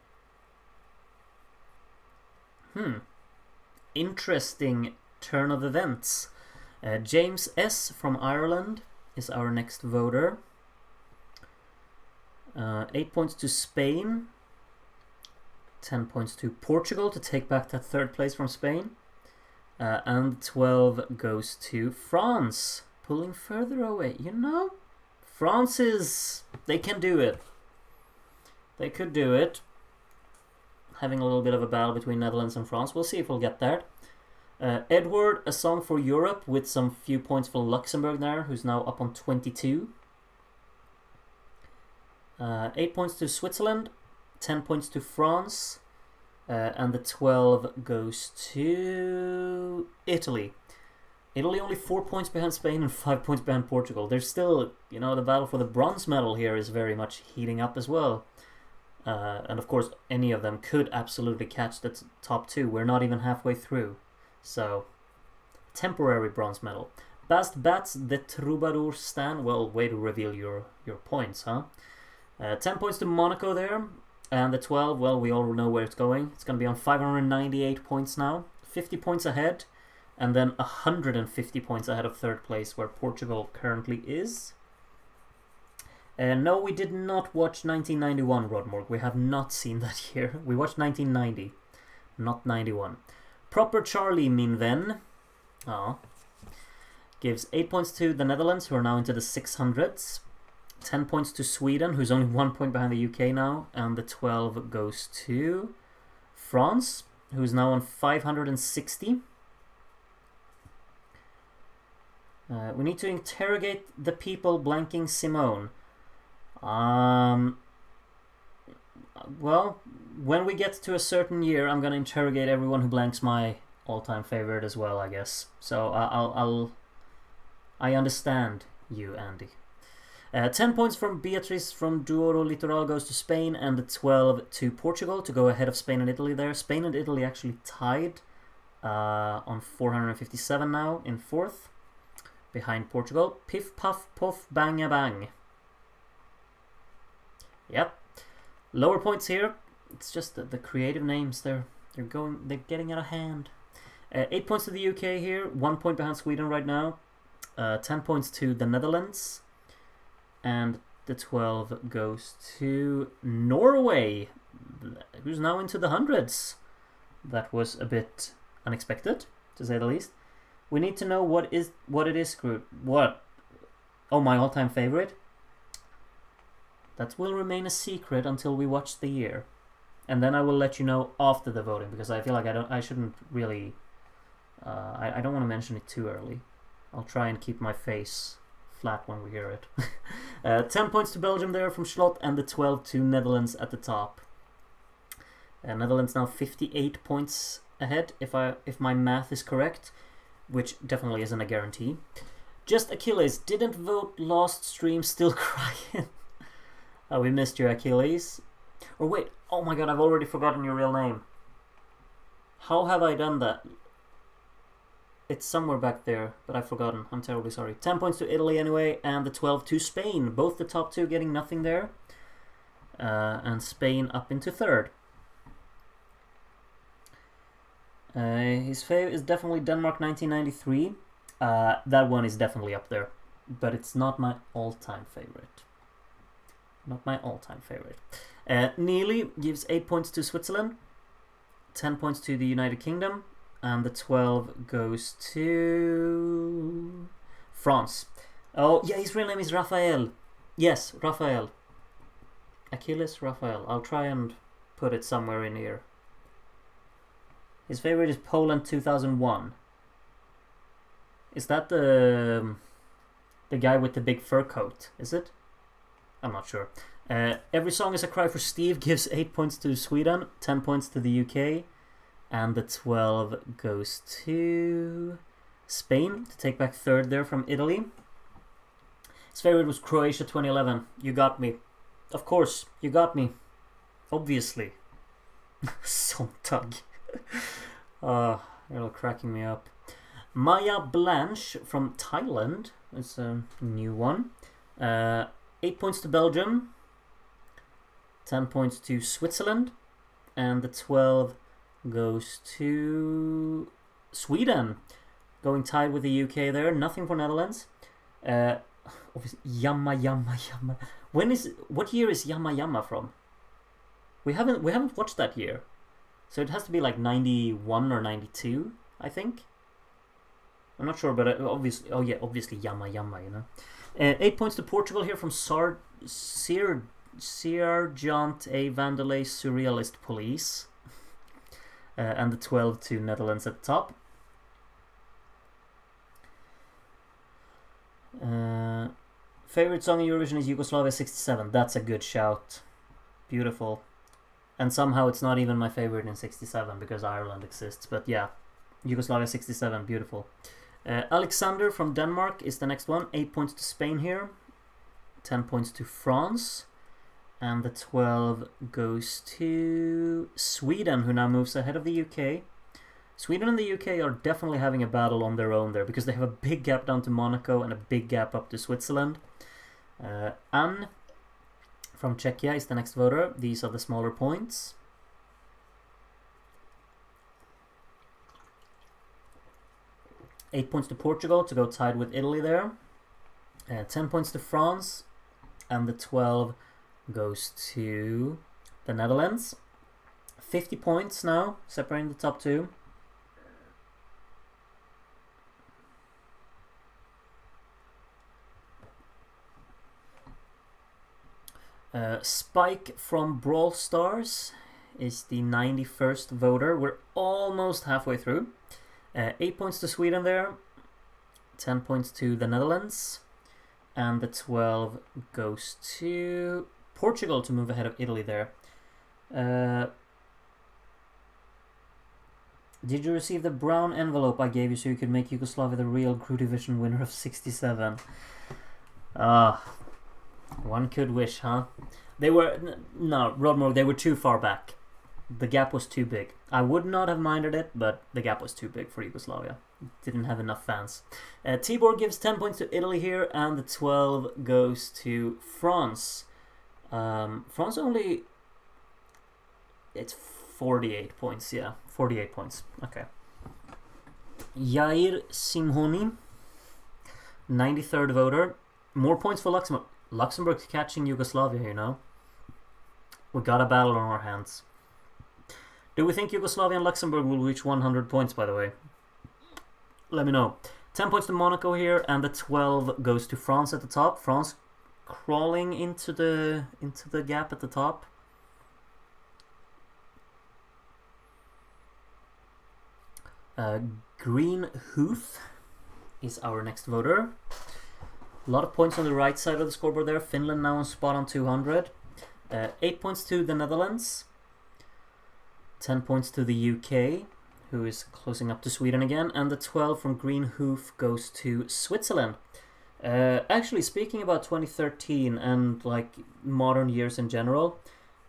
[SPEAKER 1] Interesting turn of events. James S. from Ireland is our next voter. 8 points to Spain. 10 points to Portugal to take back that third place from Spain. And 12 goes to France, pulling further away. You know, France is... they can do it. They could do it. Having a little bit of a battle between Netherlands and France. We'll see if we'll get there. Edward, A Song for Europe, with some few points for Luxembourg there, who's now up on 22. 8 points to Switzerland, 10 points to France, and the 12 goes to Italy. Italy only 4 points behind Spain and 5 points behind Portugal. There's still, you know, the battle for the bronze medal here is very much heating up as well. And of course, any of them could absolutely catch the top two. We're not even halfway through. So, temporary bronze medal. Bast Bats, the Troubadour Stan. Well, way to reveal your points, huh? 10 points to Monaco there. And the 12, well, we all know where it's going. It's going to be on 598 points now. 50 points ahead. And then 150 points ahead of third place, where Portugal currently is. No, we did not watch 1991, Rodmorg. We have not seen that year. We watched 1990, not 91. Proper Charlie, min vän. Gives 8 points to the Netherlands, who are now into the 600s. 10 points to Sweden, who's only 1 point behind the UK now. And the 12 goes to France, who's now on 560. We need to interrogate the people blanking Simone. Well, when we get to a certain year, I'm gonna interrogate everyone who blanks my all-time favorite as well, I guess. So I understand you, Andy. 10 points from Beatrice from Douro Litoral goes to Spain, and the 12 to Portugal to go ahead of Spain and Italy there. Spain and Italy actually tied on 457 now in fourth, behind Portugal. Piff, puff, puff, bang, a bang. Yep. Lower points here. It's just the creative names. They're getting out of hand. 8 points to the UK here. 1 point behind Sweden right now. 10 points to the Netherlands. And the 12 goes to Norway, who's now into the hundreds. That was a bit unexpected, to say the least. We need to know what it is, Screwed. What? Oh, my all-time favorite? That will remain a secret until we watch the year. And then I will let you know after the voting, because I feel like I shouldn't really... I don't want to mention it too early. I'll try and keep my face flat when we hear it. 10 points to Belgium there from Schlott, and the 12 to Netherlands at the top. Netherlands now 58 points ahead, if my math is correct, which definitely isn't a guarantee. Just Achilles didn't vote last stream, still crying. We missed you, Achilles. Or wait, oh my god, I've already forgotten your real name. How have I done that? It's somewhere back there, but I've forgotten. I'm terribly sorry. 10 points to Italy anyway, and the 12 to Spain. Both the top two getting nothing there. And Spain up into third. His fave is definitely Denmark 1993. That one is definitely up there. But it's not my all-time favorite. Not my all-time favorite. Neely gives 8 points to Switzerland. 10 points to the United Kingdom. And the 12 goes to France. Oh, yeah, his real name is Raphael. Yes, Raphael. Achilles Raphael. I'll try and put it somewhere in here. His favorite is Poland 2001. Is that the guy with the big fur coat? Is it? I'm not sure. Every Song is a Cry for Steve gives 8 points to Sweden, 10 points to the UK. And the 12 goes to Spain to take back third there from Italy. His favorite was Croatia 2011. You got me. Of course, you got me. Obviously. Sontag. You're all cracking me up. Maya Blanche from Thailand. It's a new one. 8 points to Belgium. 10 points to Switzerland. And the 12 goes to Sweden. Going tied with the UK there. Nothing for Netherlands. Yama. What year is Yama from? We haven't watched that year. So it has to be like 91 or 92, I think. I'm not sure, but obviously, obviously Yama, you know. 8 points to Portugal here from Sergeant A. Vandelay Surrealist Police. And the 12 to Netherlands at the top. Favorite song in Eurovision is Yugoslavia 67. That's a good shout. Beautiful. And somehow it's not even my favorite in 67 because Ireland exists. But yeah, Yugoslavia 67, beautiful. Alexander from Denmark is the next one. 8 points to Spain here. 10 points to France. And the 12 goes to Sweden, who now moves ahead of the UK. Sweden and the UK are definitely having a battle on their own there because they have a big gap down to Monaco and a big gap up to Switzerland. Anne from Czechia is the next voter. These are the smaller points. Eight points to Portugal to go tied with Italy there. 10 points to France. And the 12 goes to the Netherlands. 50 points now, separating the top two. Spike from Brawl Stars is the 91st voter. We're almost halfway through. 8 points to Sweden there. 10 points to the Netherlands. And the 12 goes to Portugal to move ahead of Italy there. Did you receive the brown envelope I gave you so you could make Yugoslavia the real Crew Division winner of 67? One could wish, huh? They were... No, Rodmore, they were too far back. The gap was too big. I would not have minded it, but the gap was too big for Yugoslavia. Didn't have enough fans. Tibor gives 10 points to Italy here, and the 12 goes to France. France only... It's 48 points, yeah. 48 points. Okay. Jair Simhoni, 93rd voter. More points for Luxembourg. Luxembourg's catching Yugoslavia, you know. We got a battle on our hands. Do we think Yugoslavia and Luxembourg will reach 100 points, by the way? Let me know. 10 points to Monaco here, and the 12 goes to France at the top. France crawling into the gap at the top. Green Hoof is our next voter. A lot of points on the right side of the scoreboard there. Finland now on spot on 200. 8 points to the Netherlands. 10 points to the UK, who is closing up to Sweden again. And the 12 from Green Hoof goes to Switzerland. Actually, speaking about 2013 and like modern years in general,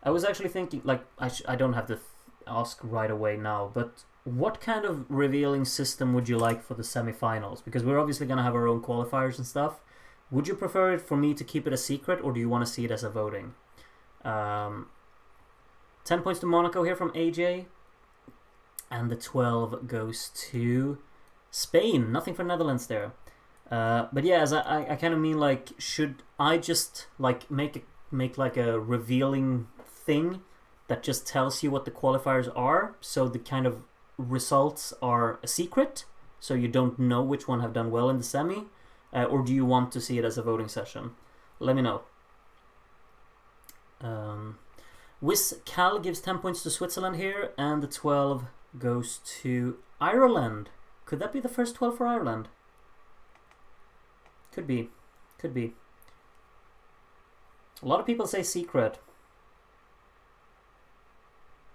[SPEAKER 1] I was actually thinking, like, I don't have to ask right away now, but what kind of revealing system would you like for the semifinals? Because we're obviously going to have our own qualifiers and stuff. Would you prefer it for me to keep it a secret, or do you want to see it as a voting? 10 points to Monaco here from AJ. And the 12 goes to Spain. Nothing for Netherlands there. But yeah, as I kind of mean, like, should I just like make like a revealing thing that just tells you what the qualifiers are, so the kind of results are a secret, so you don't know which one have done well in the semi? Or do you want to see it as a voting session? Let me know. Wiz Cal gives 10 points to Switzerland here, and the 12 goes to Ireland. Could that be the first 12 for Ireland? Could be. Could be. A lot of people say secret.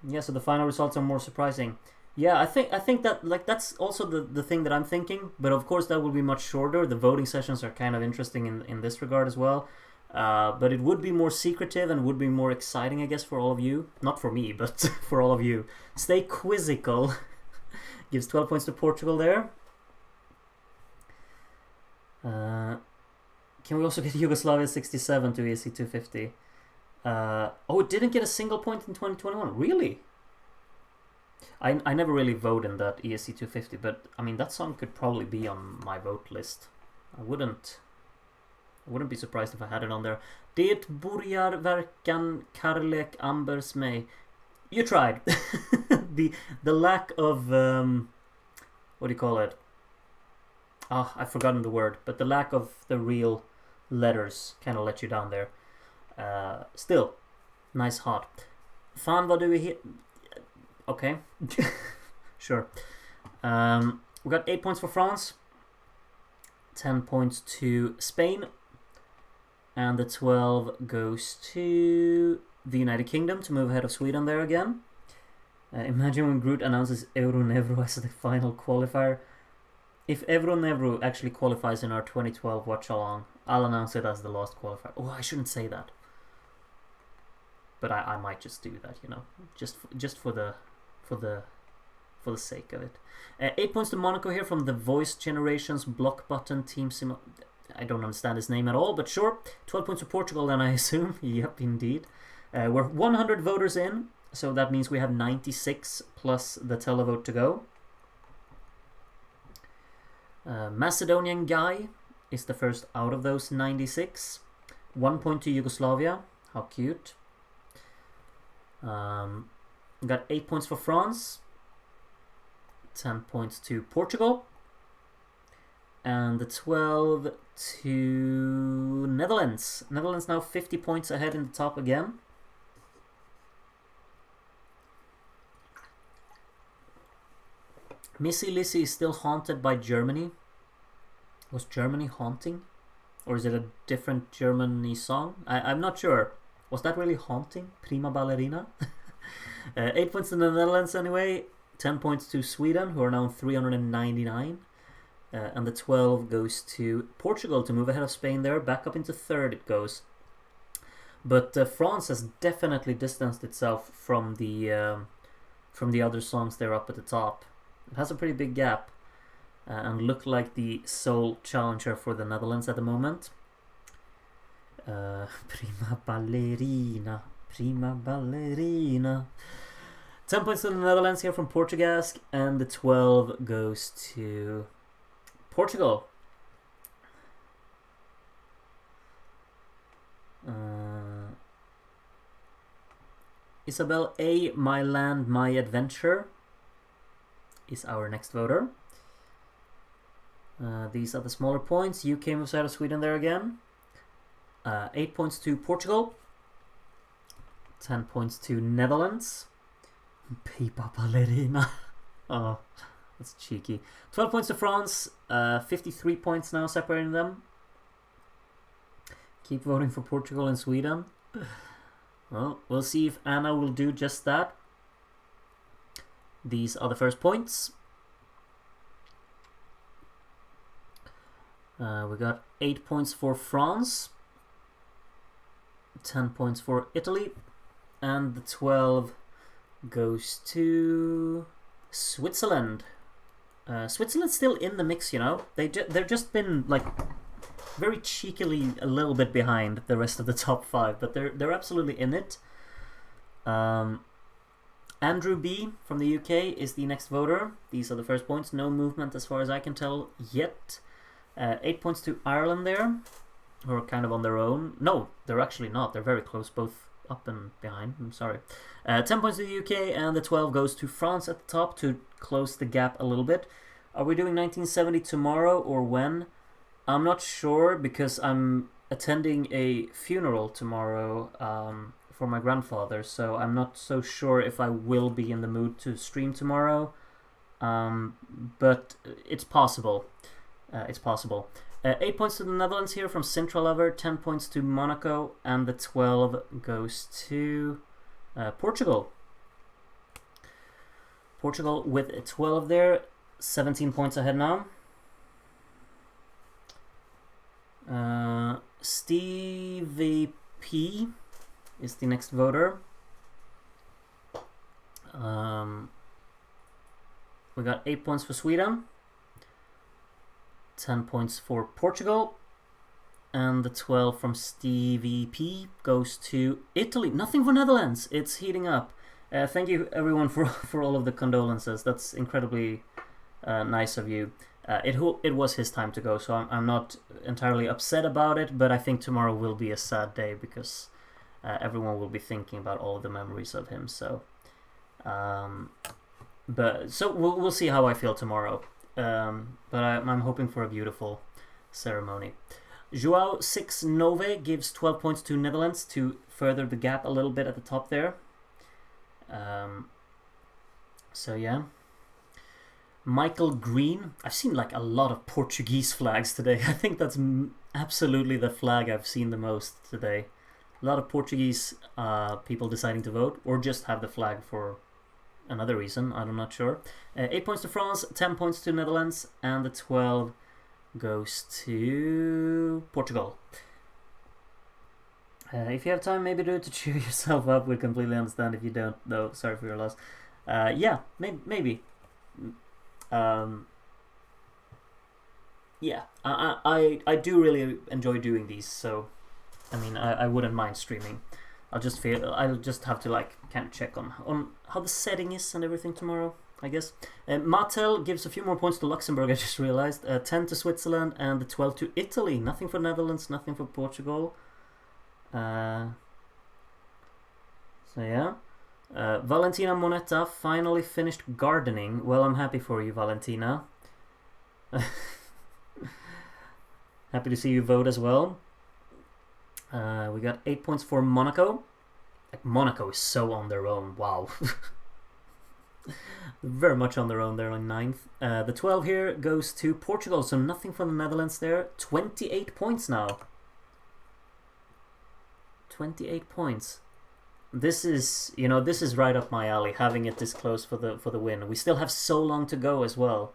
[SPEAKER 1] Yeah, so the final results are more surprising. Yeah, I think that, like, that's also the thing that I'm thinking, but of course that will be much shorter. The voting sessions are kind of interesting in this regard as well. But it would be more secretive and would be more exciting, I guess, for all of you. Not for me, but for all of you. Stay quizzical. Gives 12 points to Portugal there. Can we also get Yugoslavia 67 to ESC 250? Oh, it didn't get a single point in 2021. Really? I never really vote in that ESC 250, but I mean that song could probably be on my vote list. I wouldn't be surprised if I had it on there. Det börjar verkan kärlek ambers mig. You tried. the lack of what do you call it? I've forgotten the word, but the lack of the real letters kind of let you down there. Still, nice hot. Fan vad du är okay. Sure. We got 8 points for France, 10 points to Spain, and the 12 goes to the United Kingdom to move ahead of Sweden there again. Imagine when Groot announces Euro-Nevro as the final qualifier. If Euro-Nevro actually qualifies in our 2012 watch-along, I'll announce it as the last qualifier. Oh, I shouldn't say that. But I might just do that, you know, just for the sake of it. 8 points to Monaco here from the Voice Generations Block Button Team Sim. I don't understand his name at all, but sure. 12 points to Portugal then, I assume. Yep, indeed. We're 100 voters in, so that means we have 96 plus the televote to go. Macedonian Guy is the first out of those 96. 1 point to Yugoslavia. How cute. We got 8 points for France. 10 points to Portugal. And the 12 to Netherlands. Netherlands now 50 points ahead in the top again. Missy Lissy is still haunted by Germany. Was Germany haunting? Or is it a different Germany song? I'm not sure. Was that really haunting? Prima Ballerina? 8 points to the Netherlands anyway. 10 points to Sweden, who are now 399. And the 12 goes to Portugal to move ahead of Spain there. Back up into third it goes. But France has definitely distanced itself from the other songs there up at the top. It has a pretty big gap. And look like the sole challenger for the Netherlands at the moment. Prima ballerina, prima ballerina. 10 points to the Netherlands here from Portugasque, and the 12 goes to Portugal. Isabel A. My Land, My Adventure is our next voter. These are the smaller points. UK moves out of Sweden there again. 8 points to Portugal. 10 points to Netherlands. Pipa Ballerina. Oh, that's cheeky. 12 points to France. 53 points now separating them. Keep voting for Portugal and Sweden. Well, we'll see if Anna will do just that. These are the first points. We got 8 points for France. 10 points for Italy. And the 12 goes to Switzerland. Switzerland's still in the mix, you know. They've just been like very cheekily a little bit behind the rest of the top 5, but they're absolutely in it. Andrew B from the UK is the next voter. These are the first points. No movement as far as I can tell yet. 8 points to Ireland there, who are kind of on their own. No, they're actually not. They're very close, both up and behind. I'm sorry. 10 points to the UK, and the 12 goes to France at the top to close the gap a little bit. Are we doing 1970 tomorrow or when? I'm not sure, because I'm attending a funeral tomorrow for my grandfather, so I'm not so sure if I will be in the mood to stream tomorrow. But it's possible. It's possible. 8 points to the Netherlands here from Sintra Lover, 10 points to Monaco, and the 12 goes to Portugal. Portugal with a 12 there, 17 points ahead now. Stevie P is the next voter. We got 8 points for Sweden. 10 points for Portugal. And the 12 from Stevie P goes to Italy. Nothing for Netherlands. It's heating up. Thank you everyone for all of the condolences. That's incredibly nice of you. It was his time to go, so I'm not entirely upset about it, but I think tomorrow will be a sad day because everyone will be thinking about all of the memories of him. So, we'll see how I feel tomorrow. But I'm hoping for a beautiful ceremony. Joao 6 Nove gives 12 points to Netherlands to further the gap a little bit at the top there. So yeah. Michael Green. I've seen like a lot of Portuguese flags today. I think that's absolutely the flag I've seen the most today. A lot of Portuguese people deciding to vote or just have the flag for another reason. I'm not sure. 8 points to France, 10 points to Netherlands, and the 12 goes to Portugal. If you have time, maybe do it to cheer yourself up. We completely understand if you don't, though. Sorry for your loss. Yeah, maybe. Yeah, I do really enjoy doing these, so I mean I wouldn't mind streaming. I'll just have to like kind of check on how the setting is and everything tomorrow, I guess. Martel gives a few more points to Luxembourg, I just realized. 10 to Switzerland and the 12 to Italy. Nothing for Netherlands, nothing for Portugal. So yeah. Valentina Moneta finally finished gardening. Well, I'm happy for you, Valentina. Happy to see you vote as well. We got 8 points for Monaco. Like, Monaco is so on their own. Wow. Very much on their own. They're on 9th. The 12 here goes to Portugal, so nothing from the Netherlands there. 28 points now. 28 points. This is right up my alley, having it this close for the win. We still have so long to go as well.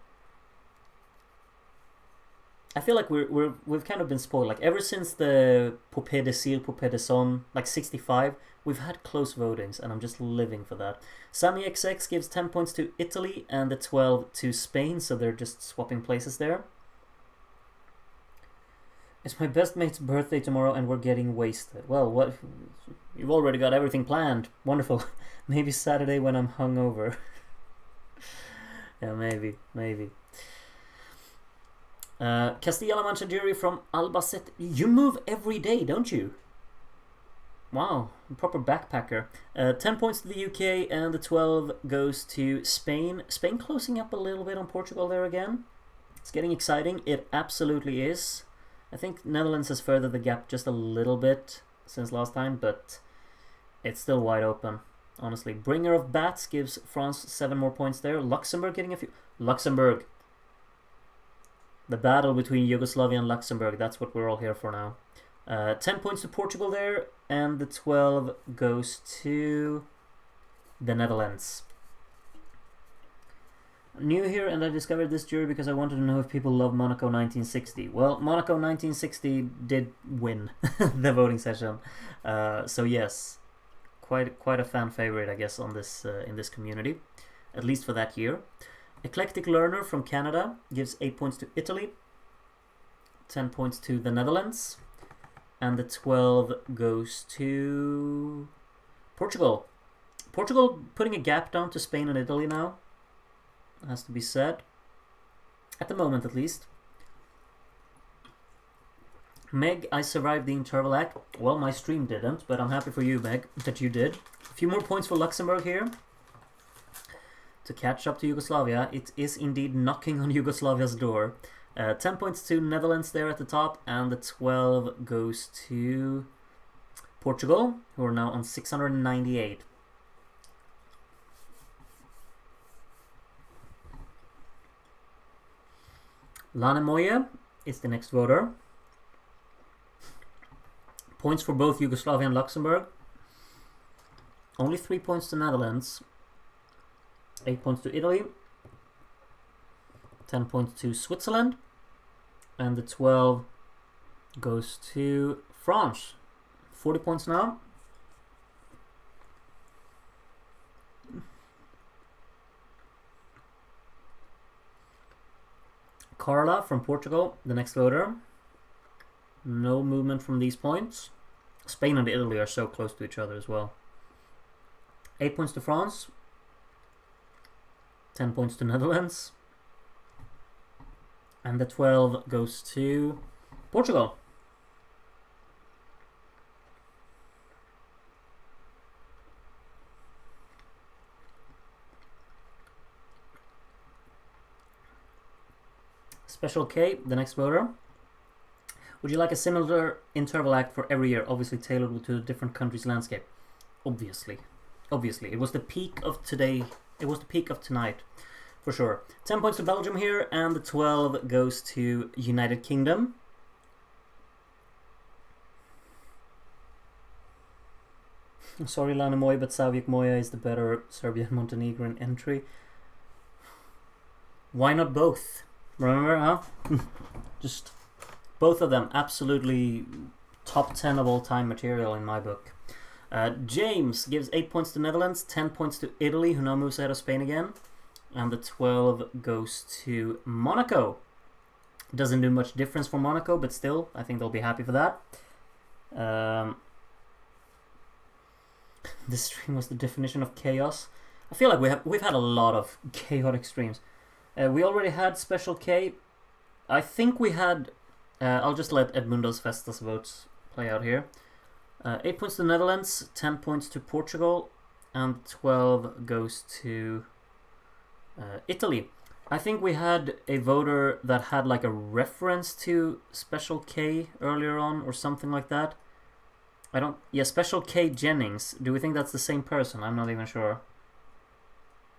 [SPEAKER 1] I feel like we've kind of been spoiled. Like ever since the Poupée de Cire, Poupée de Son, like 65, we've had close votings, and I'm just living for that. Sammy XX gives 10 points to Italy and the 12 to Spain, so they're just swapping places there. It's my best mate's birthday tomorrow, and we're getting wasted. Well, what? You've already got everything planned. Wonderful. Maybe Saturday when I'm hungover. Yeah, maybe. Castilla-La Mancha jury from Albacete. You move every day, don't you? Wow, proper backpacker. 10 points to the UK, and the 12 goes to Spain. Spain closing up a little bit on Portugal there again. It's getting exciting. It absolutely is. I think Netherlands has furthered the gap just a little bit since last time, but it's still wide open, honestly. Bringer of Bats gives France 7 more points there. Luxembourg getting a few. Luxembourg. The battle between Yugoslavia and Luxembourg, that's what we're all here for now. 10 points to Portugal there, and the 12 goes to the Netherlands. New here, and I discovered this jury because I wanted to know if people love Monaco 1960. Well, Monaco 1960 did win the voting session, so yes, quite a fan favorite, I guess, on this in this community, at least for that year. Eclectic Learner from Canada gives 8 points to Italy, 10 points to the Netherlands, and the 12 goes to Portugal. Portugal putting a gap down to Spain and Italy now, has to be said, at the moment at least. Meg, I survived the interval act. Well, my stream didn't, but I'm happy for you, Meg, that you did. A few more points for Luxembourg here to catch up to Yugoslavia. It is indeed knocking on Yugoslavia's door. 10 points to Netherlands there at the top, and the 12 goes to Portugal, who are now on 698. Lanemoye is the next voter. Points for both Yugoslavia and Luxembourg. Only 3 points to Netherlands. 8 points to Italy. 10 points to Switzerland. And the 12 goes to France. 40 points now. Carla from Portugal, the next voter. No movement from these points. Spain and Italy are so close to each other as well. 8 points to France. 10 points to Netherlands. And the 12 goes to Portugal. Special K, the next voter. Would you like a similar interval act for every year, obviously tailored to a different country's landscape? Obviously. It was the peak of today. It was the peak of tonight, for sure. 10 points to Belgium here, and the 12 goes to United Kingdom. Sorry, Lana Moy, but Savik Moya is the better Serbian-Montenegrin entry. Why not both? Remember, huh? Just both of them, absolutely top 10 of all time material in my book. James gives 8 points to Netherlands, 10 points to Italy, who now moves ahead of Spain again. And the 12 goes to Monaco. Doesn't do much difference for Monaco, but still, I think they'll be happy for that. This stream was the definition of chaos. I feel like we've had a lot of chaotic streams. We already had Special K. I think we had... I'll just let Edmundo's Festas votes play out here. 8 points to the Netherlands, 10 points to Portugal, and 12 goes to Italy. I think we had a voter that had like a reference to Special K earlier on or something like that. Yeah, Special K Jennings. Do we think that's the same person? I'm not even sure.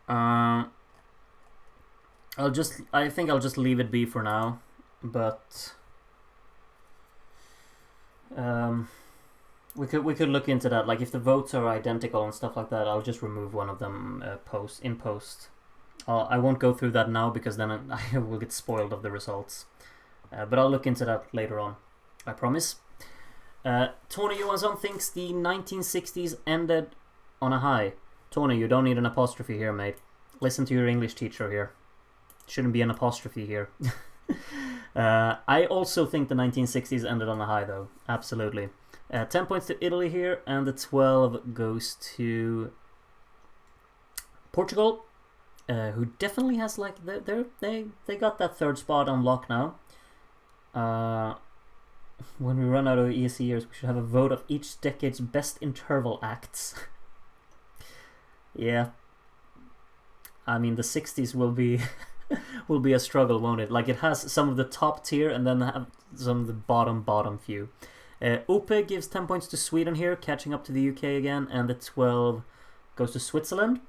[SPEAKER 1] I think I'll just leave it be for now, but we could look into that. Like if the votes are identical and stuff like that, I'll just remove one of them in post. I won't go through that now because then I will get spoiled of the results. But I'll look into that later on. I promise. Tony Johansson thinks the 1960s ended on a high. Tony, you don't need an apostrophe here, mate. Listen to your English teacher here. Shouldn't be an apostrophe here. I also think the 1960s ended on a high, though. Absolutely. 10 points to Italy here, and the 12 goes to Portugal, who definitely has like they got that third spot on lock now. When we run out of ESC years, we should have a vote of each decade's best interval acts. Yeah. I mean, the 60s will be will be a struggle, won't it? Like, it has some of the top tier and then have some of the bottom few. Upe gives 10 points to Sweden here, catching up to the UK again, and the 12 goes to Switzerland.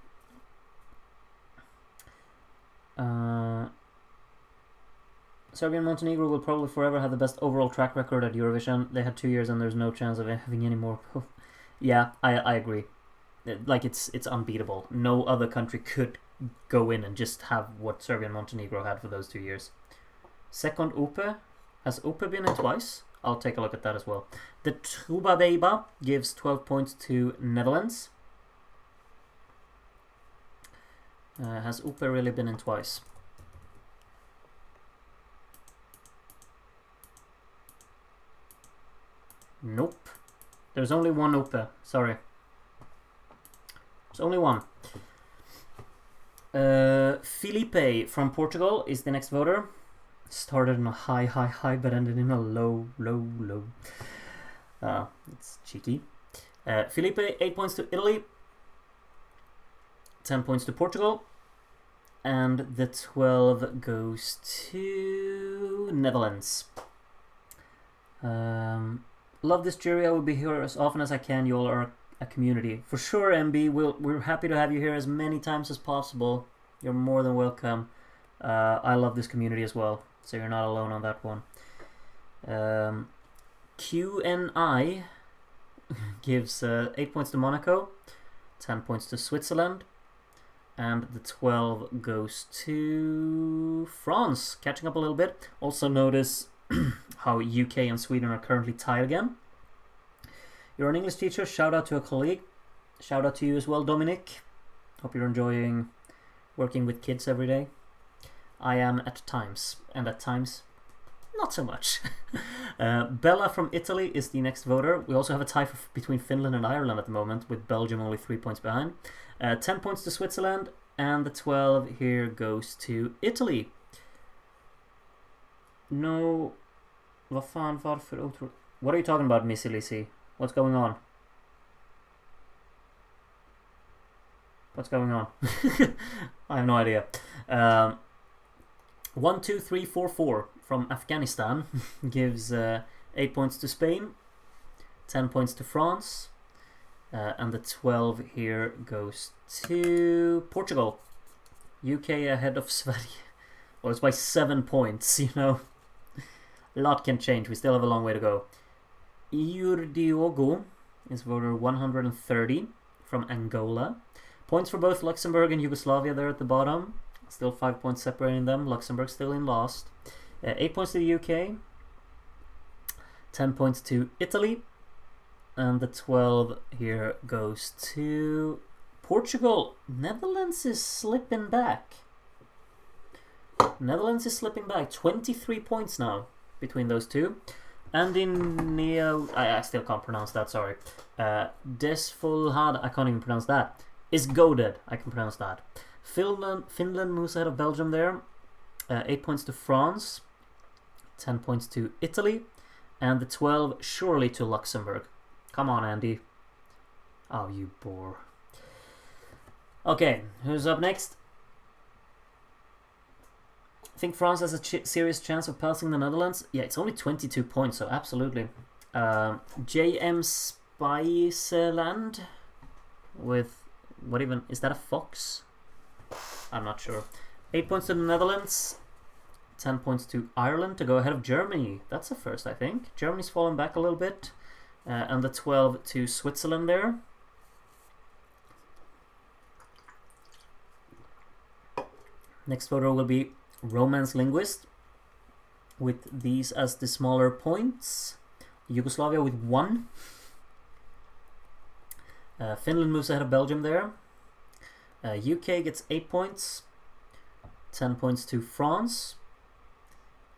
[SPEAKER 1] Serbia and Montenegro will probably forever have the best overall track record at Eurovision. They had 2 years and there's no chance of having any more. Yeah, I agree. Like, it's unbeatable. No other country could go in and just have what Serbia and Montenegro had for those 2 years. Second Upe. Has Upe been in twice? I'll take a look at that as well. The Trubadeiba gives 12 points to Netherlands. Has Upe really been in twice? Nope. There's only one Upe. Sorry. There's only one. Felipe from Portugal is the next voter. Started in a high, but ended in a low. It's cheeky. Felipe, 8 points to Italy. 10 points to Portugal. And the 12 goes to Netherlands. Love this jury. I will be here as often as I can. You all are a community. For sure, MB. We're happy to have you here as many times as possible. You're more than welcome. I love this community as well, so you're not alone on that one. QNI gives 8 points to Monaco, 10 points to Switzerland, and the 12 goes to France, catching up a little bit. Also notice how UK and Sweden are currently tied again. You're an English teacher. Shout out to a colleague. Shout out to you as well, Dominic. Hope you're enjoying working with kids every day. I am at times, and at times not so much. Bella from Italy is the next voter. We also have a tie between Finland and Ireland at the moment, with Belgium only 3 points behind. 10 points to Switzerland, and the 12 here goes to Italy. No... Vad fan, varför otroligt? What are you talking about, Missy Lizzy? What's going on? What's going on? I have no idea. 1, 2, 3, 4, 4 from Afghanistan gives 8 points to Spain, 10 points to France, and the 12 here goes to Portugal. UK ahead of Sverige. Well, it's by 7 points, you know. A lot can change. We still have a long way to go. Iurdiogo is voter 130 from Angola. Points for both Luxembourg and Yugoslavia there at the bottom. Still 5 points separating them. Luxembourg still in last. 8 points to the UK. 10 points to Italy. And the 12 here goes to Portugal. Netherlands is slipping back. Netherlands is slipping back. 23 points now between those two. And in Neo... I still can't pronounce that, sorry. Desfolhad, I can't even pronounce that. Is goaded, I can pronounce that. Finland moves ahead of Belgium there. 8 points to France. 10 points to Italy. And the 12 surely to Luxembourg. Come on, Andy. Oh, you bore. Okay, who's up next? I think France has a serious chance of passing the Netherlands. Yeah, it's only 22 points, so absolutely. JM Spiceland with... What even... Is that a fox? I'm not sure. 8 points to the Netherlands. 10 points to Ireland to go ahead of Germany. That's a first, I think. Germany's fallen back a little bit. And the 12 to Switzerland there. Next photo will be Romance Linguist, with these as the smaller points. Yugoslavia with 1. Finland moves ahead of Belgium there. UK gets 8 points. 10 points to France.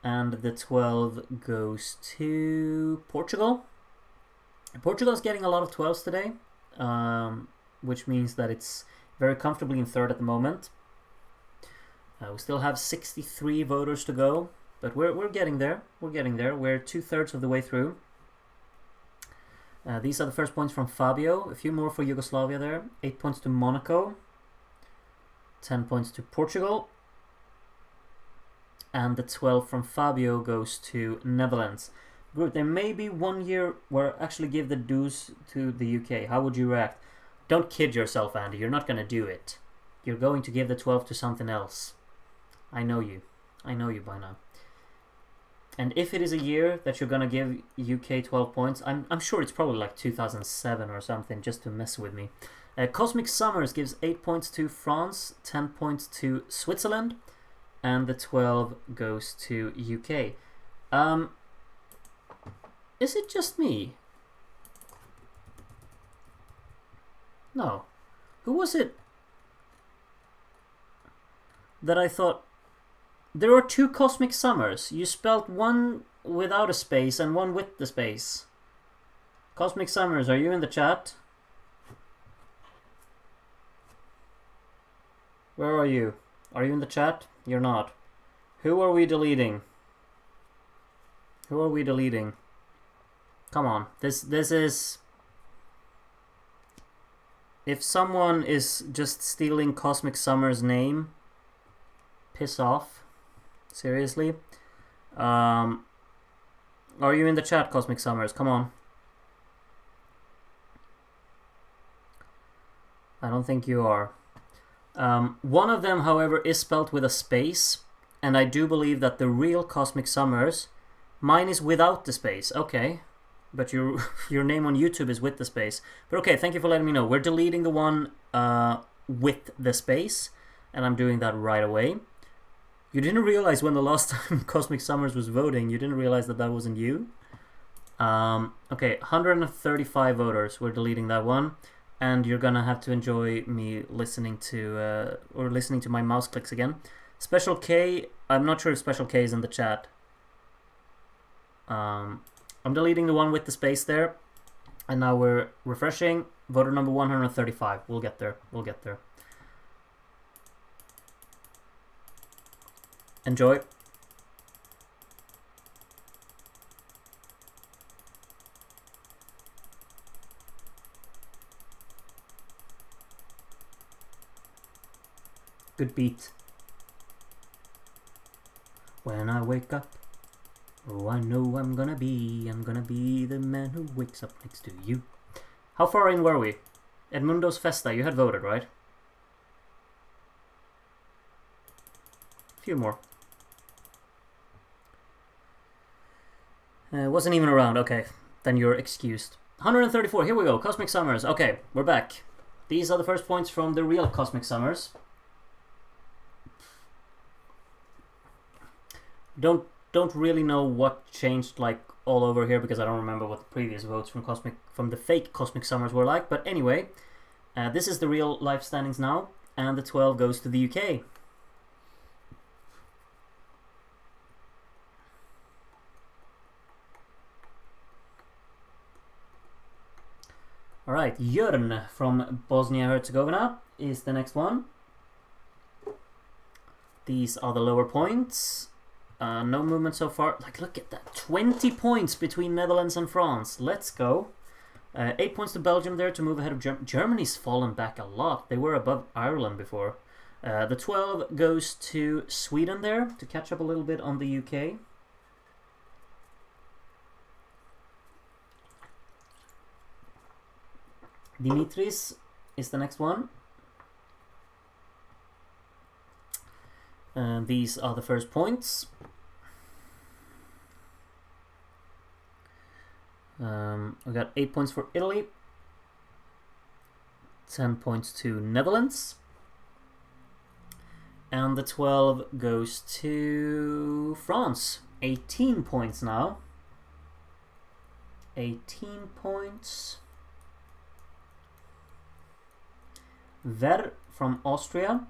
[SPEAKER 1] And the 12 goes to Portugal. Portugal's getting a lot of 12s today, which means that it's very comfortably in third at the moment. We still have 63 voters to go, but we're getting there. We're getting there. We're 2/3 of the way through. These are the first points from Fabio. A few more for Yugoslavia there. 8 points to Monaco. 10 points to Portugal. And the 12 from Fabio goes to Netherlands. Good. There may be 1 year where I actually give the dues to the UK. How would you react? Don't kid yourself, Andy. You're not going to do it. You're going to give the 12 to something else. I know you. I know you by now. And if it is a year that you're gonna give UK 12 points, I'm sure it's probably like 2007 or something, just to mess with me. Cosmic Summers gives 8 points to France, 10 points to Switzerland, and the 12 goes to UK. Is it just me? No. Who was it that I thought... There are 2 Cosmic Summers. You spelled one without a space and one with the space. Cosmic Summers, are you in the chat? Where are you? Are you in the chat? You're not. Who are we deleting? Who are we deleting? Come on. This is... If someone is just stealing Cosmic Summer's name, piss off. Seriously? Are you in the chat, Cosmic Summers? Come on. I don't think you are. One of them, however, is spelled with a space, and I do believe that the real Cosmic Summers, mine is without the space. Okay. But your name on YouTube is with the space. But okay, thank you for letting me know. We're deleting the one with the space, and I'm doing that right away. You didn't realize when the last time Cosmic Summers was voting, you didn't realize that that wasn't you? Okay, 135 voters. We're deleting that one. And you're gonna have to enjoy me listening to my mouse clicks again. Special K, I'm not sure if Special K is in the chat. I'm deleting the one with the space there. And now we're refreshing. Voter number 135. We'll get there. We'll get there. Enjoy. Good beat. When I wake up, oh, I know I'm gonna be the man who wakes up next to you. How far in were we? Edmundo's Festa, you had voted, right? A few more. Wasn't even around, okay. Then you're excused. 134, here we go, Cosmic Summers. Okay, we're back. These are the first points from the real Cosmic Summers. Don't really know what changed like all over here because I don't remember what the previous votes from the fake Cosmic Summers were like. But anyway, this is the real life standings now, and the 12 goes to the UK. Alright, Jörn from Bosnia-Herzegovina is the next one. These are the lower points. No movement so far. Like, look at that. 20 points between Netherlands and France. Let's go. 8 points to Belgium there to move ahead of Germany. Germany's fallen back a lot. They were above Ireland before. The 12 goes to Sweden there to catch up a little bit on the UK. Dimitris is the next one. These are the first points. We got 8 points for Italy, 10 points to Netherlands, and the 12 goes to France. 18 points now. 18 points. Ver from Austria.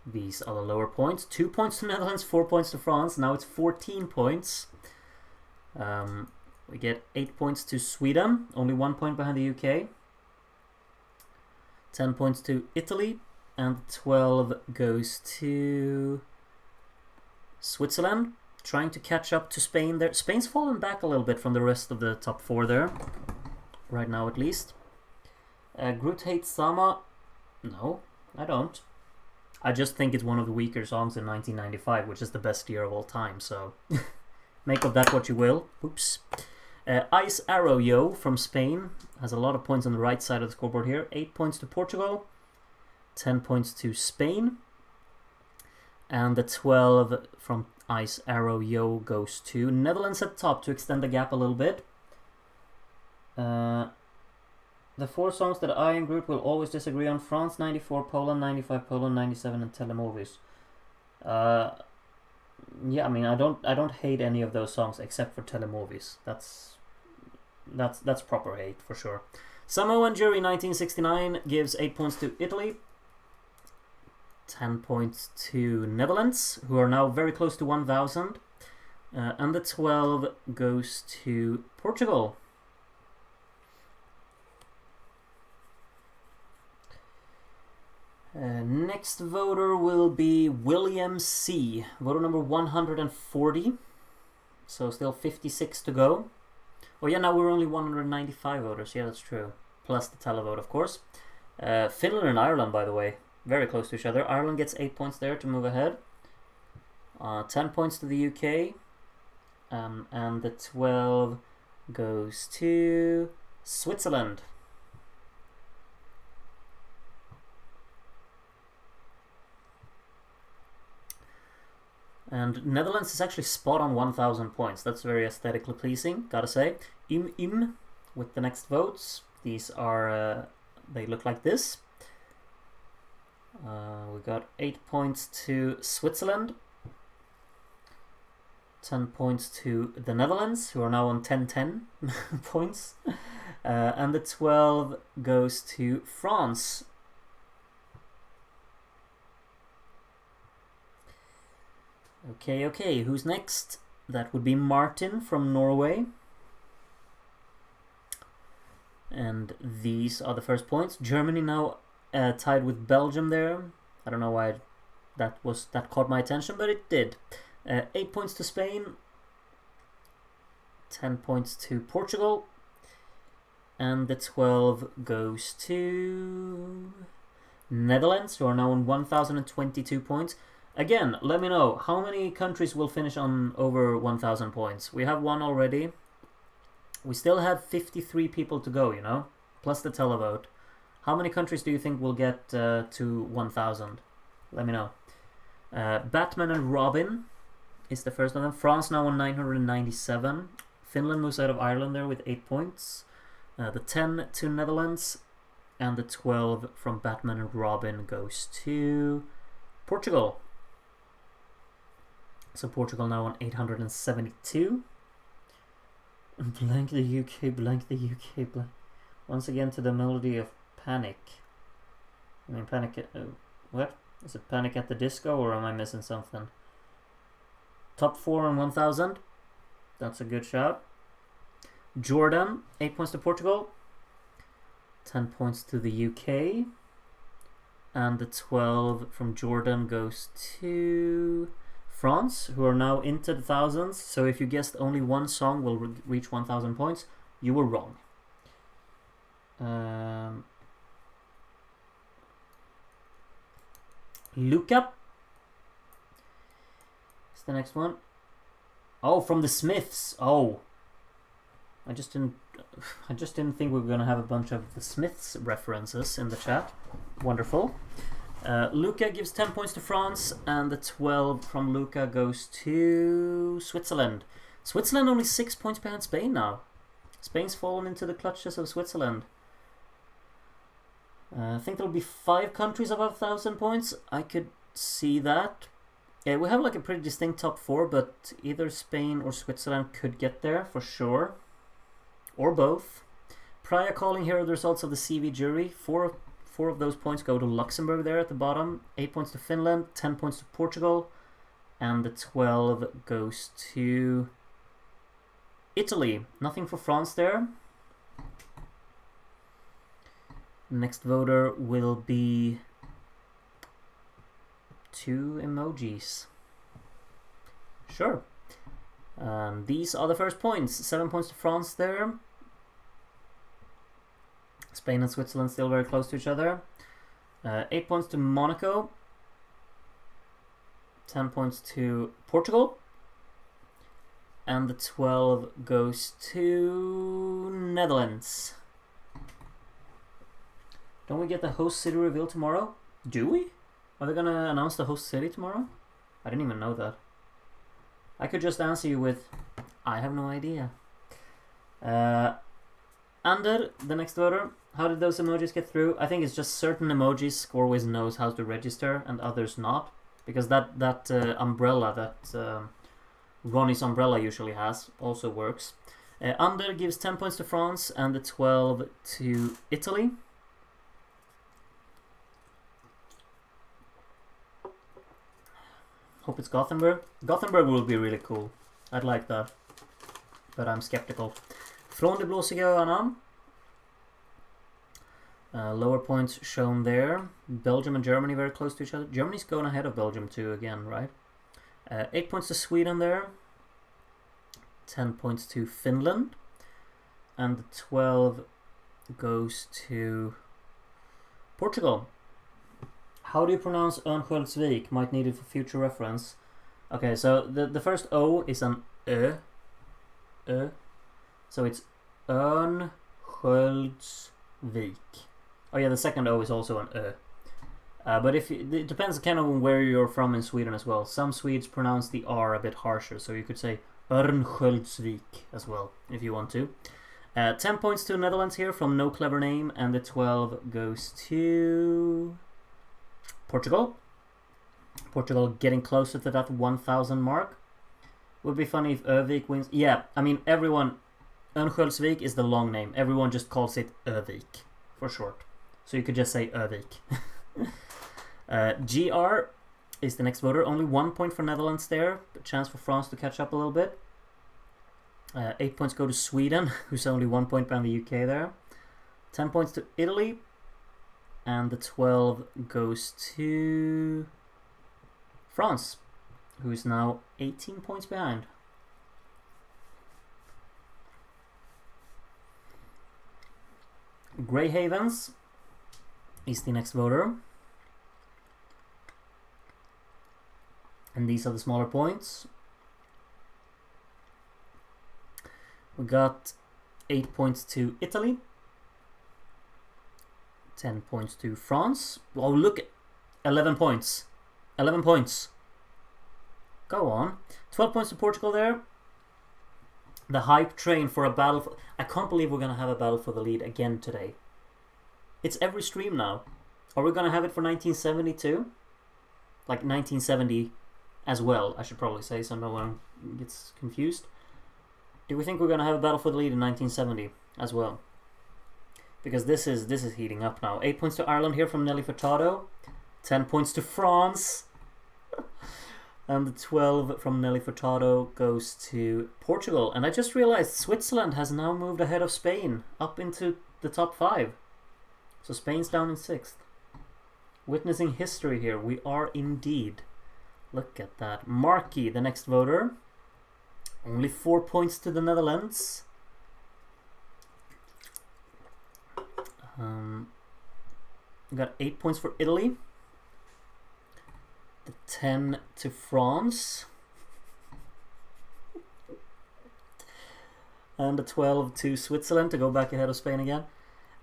[SPEAKER 1] These are the lower points. 2 points to Netherlands, 4 points to France. Now it's 14 points. We get 8 points to Sweden, only 1 point behind the UK. 10 points to Italy, and 12 goes to Switzerland, trying to catch up to Spain there. Spain's fallen back a little bit from the rest of the top 4 there, right now at least. Groot hates Sama. No, I don't. I just think it's one of the weaker songs in 1995, which is the best year of all time, so make of that what you will. Oops. Ice Arrow Yo from Spain has a lot of points on the right side of the scoreboard here. 8 points to Portugal, 10 points to Spain, and the 12 from Ice Arrow Yo goes to Netherlands at top to extend the gap a little bit. The 4 songs that I and Groot will always disagree on: France 94, Poland 95, Poland 97, and Telemovies. Yeah, I mean, I don't hate any of those songs except for Telemovies. That's proper hate for sure. Samoan Jury 1969 gives 8 points to Italy, 10 points to Netherlands, who are now very close to 1,000, and the 12 goes to Portugal. Next voter will be William C. Voter number 140. So still 56 to go. Oh yeah, now we're only 195 voters. Yeah, that's true. Plus the televote, of course. Finland and Ireland, by the way, very close to each other. Ireland gets 8 points there to move ahead. 10 points to the UK. And the 12 goes to Switzerland. And Netherlands is actually spot on 1,000 points. That's very aesthetically pleasing, gotta say. Im with the next votes. These are, they look like this. We got 8 points to Switzerland, 10 points to the Netherlands, who are now on 10-10 points. And the 12 goes to France. Okay, who's next? That would be Martin from Norway. And these are the first points. Germany now tied with Belgium there. I don't know why that caught my attention, but it did. 8 points to Spain, 10 points to Portugal, and the 12 goes to Netherlands, who are now on 1,022 points. Again, let me know how many countries will finish on over 1,000 points. We have one already. We still have 53 people to go, you know, plus the televote. How many countries do you think will get to 1,000? Let me know. Batman and Robin is the first of them. France now on 997. Finland moves out of Ireland there with 8 points. The 10 to Netherlands, and the 12 from Batman and Robin goes to Portugal. So Portugal now on 872. Blank the UK, blank the UK, blank. Once again to the melody of Panic. I mean, Panic at... what? Is it Panic at the Disco, or am I missing something? Top 4 on 1,000. That's a good shout. Jordan, 8 points to Portugal. 10 points to the UK. And the 12 from Jordan goes to France, who are now into the thousands. So if you guessed only one song will reach 1,000 points, you were wrong. Luca is the next one. Oh, from the Smiths. Oh, I just didn't think we were gonna have a bunch of the Smiths references in the chat. Wonderful. Luca gives 10 points to France, and the 12 from Luca goes to Switzerland. Switzerland only 6 points behind Spain now. Spain's fallen into the clutches of Switzerland. I think there'll be 5 countries above 1,000 points. I could see that. Yeah, we have like a pretty distinct top 4, but either Spain or Switzerland could get there for sure. Or both. Prior calling, here are the results of the CV jury. Four of those points go to Luxembourg there at the bottom. 8 points to Finland, 10 points to Portugal, and the 12 goes to Italy. Nothing for France there. Next voter will be 2 emojis. Sure. These are the first points. 7 points to France there. Spain and Switzerland still very close to each other. 8 points to Monaco. 10 points to Portugal. And the 12 goes to Netherlands. Don't we get the host city reveal tomorrow? Do we? Are they gonna announce the host city tomorrow? I didn't even know that. I could just answer you with, I have no idea. Ander, the next voter, how did those emojis get through? I think it's just certain emojis Scoreways knows how to register and others not. Because that umbrella that Ronnie's umbrella usually has also works. Ander gives 10 points to France and the 12 to Italy. Hope it's Gothenburg. Gothenburg will be really cool. I'd like that. But I'm skeptical. Från de blåsiga öarna. Lower points shown there. Belgium and Germany very close to each other. Germany's going ahead of Belgium too again, right? 8 points to Sweden there. 10 points to Finland. And the 12 goes to Portugal. How do you pronounce Örnsköldsvik? Might need it for future reference. Okay, so the first O is an Ö. Ö. So it's Örnsköldsvik. Oh yeah, the second O is also an Ö. But it depends kind of on where you're from in Sweden as well. Some Swedes pronounce the R a bit harsher, so you could say Örnsköldsvik as well, if you want to. 10 points to Netherlands here from No Clever Name, and the 12 goes to Portugal. Portugal getting closer to that 1,000 mark. Would be funny if Övik wins. Yeah, I mean everyone. Örnsköldsvik is the long name. Everyone just calls it Övik for short. So you could just say Övik. GR is the next voter. Only 1 point for Netherlands there. A chance for France to catch up a little bit. 8 points go to Sweden, who's only 1 point behind the UK there. 10 points to Italy. And the 12 goes to France, who is now 18 points behind. Grey Havens is the next voter. And these are the smaller points. We got 8 points to Italy. 10 points to France. Oh, look, 11 points. 11 points. Go on. 12 points to Portugal there. The hype train for a battle for... I can't believe we're going to have a battle for the lead again today. It's every stream now. Are we going to have it for 1972? Like 1970 as well, I should probably say, so no one gets confused. Do we think we're going to have a battle for the lead in 1970 as well? Because this is heating up now. 8 points to Ireland here from Nelly Furtado. 10 points to France. And the 12 from Nelly Furtado goes to Portugal. And I just realized Switzerland has now moved ahead of Spain up into the top 5. So Spain's down in 6th. Witnessing history here. We are indeed. Look at that. Markey, the next voter. Only 4 points to the Netherlands. We got 8 points for Italy. The 10 to France. And the 12 to Switzerland to go back ahead of Spain again.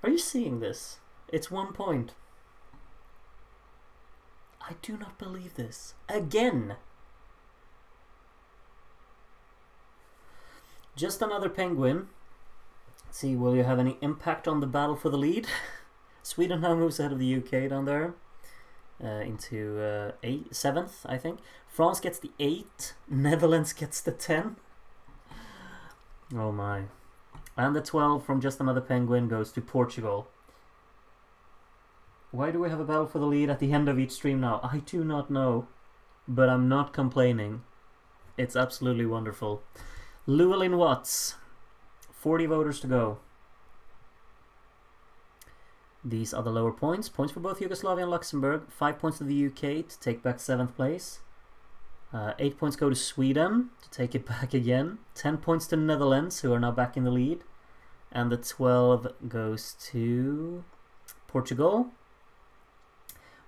[SPEAKER 1] Are you seeing this? It's 1 point. I do not believe this. Again! Just another penguin. Let's see, will you have any impact on the battle for the lead? Sweden now moves ahead of the UK down there. Into 7th, I think. France gets the 8. Netherlands gets the 10. Oh my. And the 12 from just another penguin goes to Portugal. Why do we have a battle for the lead at the end of each stream now? I do not know. But I'm not complaining. It's absolutely wonderful. Llewellyn Watts. 40 voters to go. These are the lower points. Points for both Yugoslavia and Luxembourg. 5 points to the UK to take back 7th place. 8 points go to Sweden to take it back again. 10 points to Netherlands, who are now back in the lead. And the 12 goes to Portugal.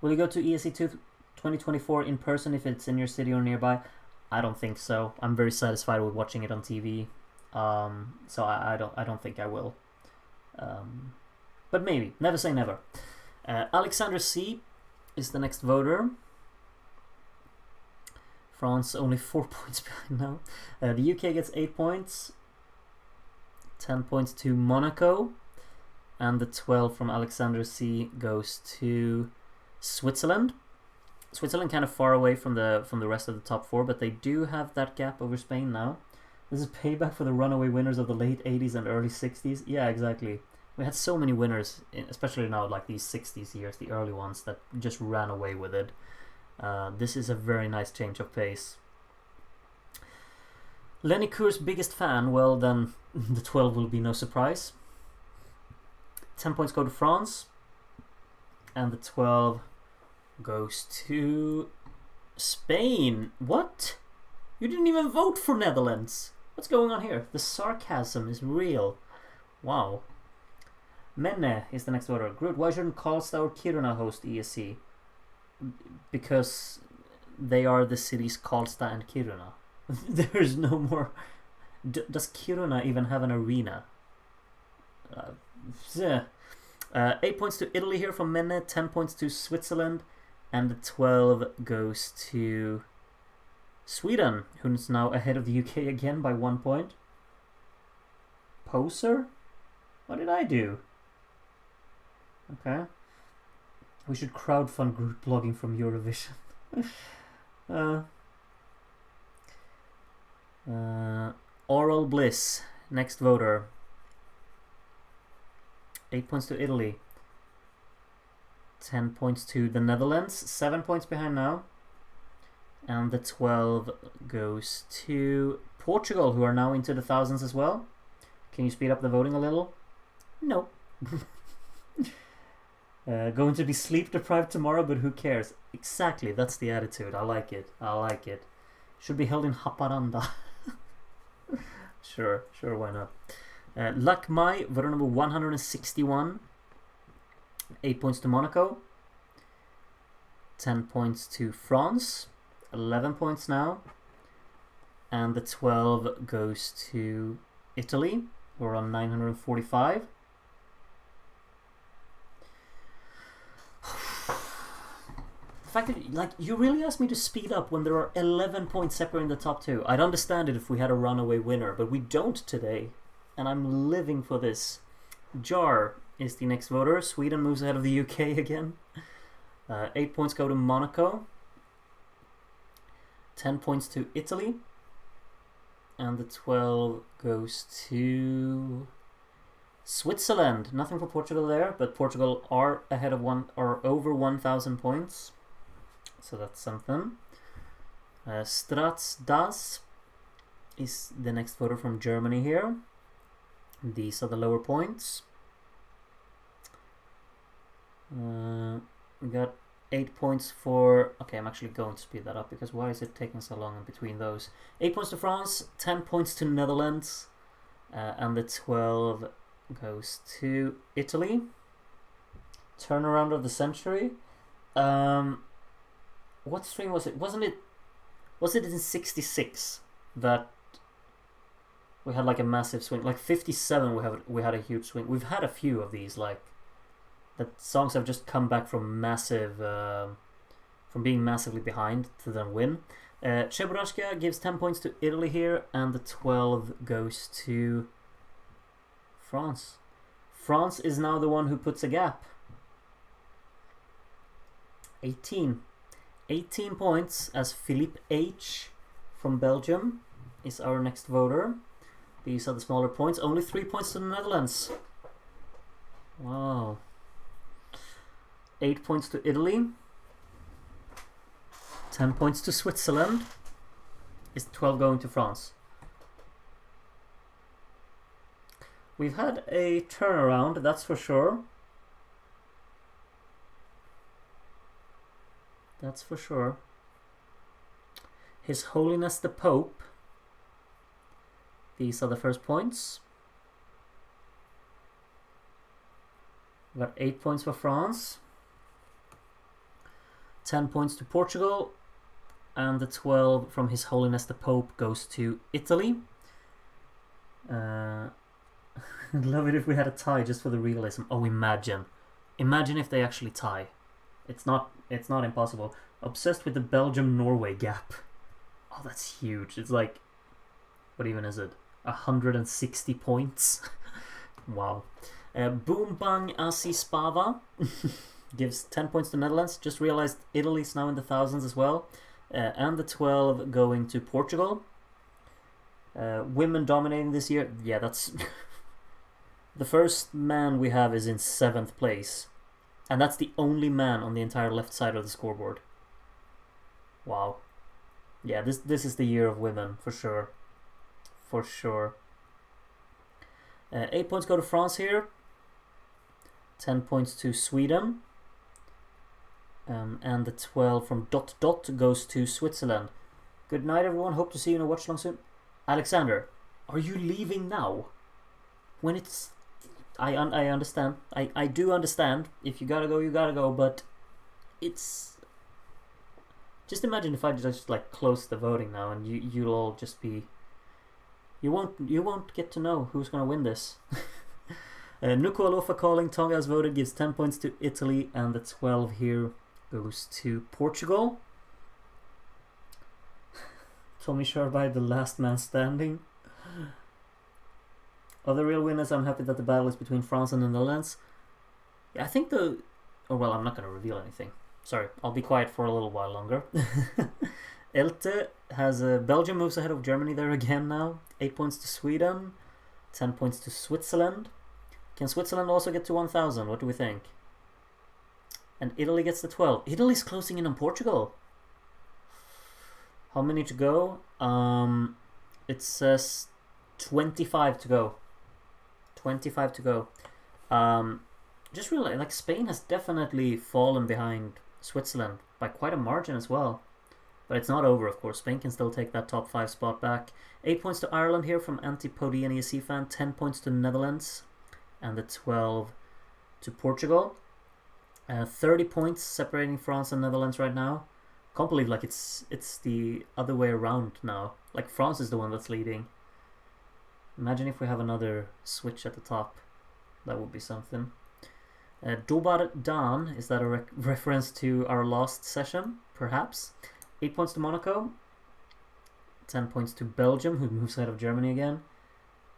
[SPEAKER 1] Will you go to ESC 2024 in person if it's in your city or nearby? I don't think so. I'm very satisfied with watching it on TV. So I don't think I will. But maybe. Never say never. Alexander C. is the next voter. France only 4 points behind now. The UK gets 8 points. 10 points to Monaco. And the 12 from Alexander C. goes to Switzerland. Switzerland kind of far away from the rest of the top 4, but they do have that gap over Spain now. This is payback for the runaway winners of the late 80s and early 60s. Yeah, exactly. We had so many winners, especially now, like these 60s years, the early ones, that just ran away with it. This is a very nice change of pace. Lenny Kur's biggest fan, well then the 12 will be no surprise. 10 points go to France. And the 12 goes to Spain. What? You didn't even vote for Netherlands. What's going on here? The sarcasm is real. Wow. Menne is the next voter. Groot, why shouldn't Karlstad or Kiruna host ESC? Because they are the cities Karlstad and Kiruna. There's no more... does Kiruna even have an arena? 8 points to Italy here from Menne. 10 points to Switzerland. And the 12 goes to Sweden, who's now ahead of the UK again by 1 point. Poser? What did I do? Okay. We should crowdfund group blogging from Eurovision. Oral Bliss, next voter. 8 points to Italy. 10 points to the Netherlands. 7 points behind now. And the 12 goes to Portugal, who are now into the thousands as well. Can you speed up the voting a little? No. Going to be sleep deprived tomorrow, but who cares? Exactly, that's the attitude. I like it. I like it. Should be held in Haparanda. Sure, why not? Lakmai, voter number 161. 8 points to Monaco. 10 points to France. 11 points now. And the 12 goes to Italy. We're on 945. The fact that, like, you really asked me to speed up when there are 11 points separating the top two. I'd understand it if we had a runaway winner, but we don't today. And I'm living for this. Jar is the next voter. Sweden moves ahead of the UK again. 8 points go to Monaco. 10 points to Italy. And the 12 goes to Switzerland. Nothing for Portugal there, but Portugal are ahead of over 1,000 points. So that's something. Strats Das is the next voter from Germany here. These are the lower points. We got 8 points for... Okay, I'm actually going to speed that up because why is it taking so long in between those? 8 points to France, 10 points to Netherlands, and the 12 goes to Italy. Turnaround of the century. What string was it? Was it in 66 that we had like a massive swing? Like 57 we had a huge swing. We've had a few of these, like that songs have just come back from being massively behind to then win. Cheburashka gives 10 points to Italy here, and the 12 goes to France. France is now the one who puts a gap. 18 points, as Philippe H from Belgium is our next voter. These are the smaller points. Only 3 points to the Netherlands. Wow. 8 points to Italy. 10 points to Switzerland. Is 12 going to France? We've had a turnaround, that's for sure. That's for sure. His Holiness the Pope. These are the first points. We got 8 points for France. 10 points to Portugal. And the 12 from His Holiness the Pope goes to Italy. I'd love it if we had a tie just for the realism. Oh, imagine. Imagine if they actually tie. It's not impossible. Obsessed with the Belgium-Norway gap. Oh, that's huge. It's like, what even is it? 160 points. Wow. Boom Bang Asi Spava gives 10 points to Netherlands. Just realized Italy's now in the thousands as well. And the 12 going to Portugal. Women dominating this year. Yeah, that's... The first man we have is in 7th place. And that's the only man on the entire left side of the scoreboard. Wow. Yeah, this is the year of women, for sure. For sure. 8 points go to France here. 10 points to Sweden. And the 12 from Dot Dot goes to Switzerland. Good night, everyone. Hope to see you in a watch long soon. Alexander, are you leaving now? When it's... I understand. I do understand. If you gotta go, you gotta go. But it's... Just imagine if I just like close the voting now, and you'll all just be... You won't get to know who's gonna win this. Nukualofa calling. Tonga has voted. Gives 10 points to Italy, and the 12 here goes to Portugal. Tommy Sherby, the last man standing. Other real winners, I'm happy that the battle is between France and the Netherlands. Yeah, I think the... Oh, well, I'm not going to reveal anything. Sorry, I'll be quiet for a little while longer. Elte has... Belgium moves ahead of Germany there again now. 8 points to Sweden. 10 points to Switzerland. Can Switzerland also get to 1,000? What do we think? And Italy gets the 12. Italy's closing in on Portugal. How many to go? It says 25 to go. 25 to go. Just really, like, Spain has definitely fallen behind Switzerland by quite a margin as well. But it's not over, of course. Spain can still take that top 5 spot back. 8 points to Ireland here from Antipodian ESC fan. 10 points to Netherlands. And the 12 to Portugal. 30 points separating France and Netherlands right now. Can't believe, like, it's the other way around now. Like, France is the one that's leading. Imagine if we have another switch at the top. That would be something. Dobar Dan, is that a reference to our last session? Perhaps. 8 points to Monaco. 10 points to Belgium, who moves ahead of Germany again.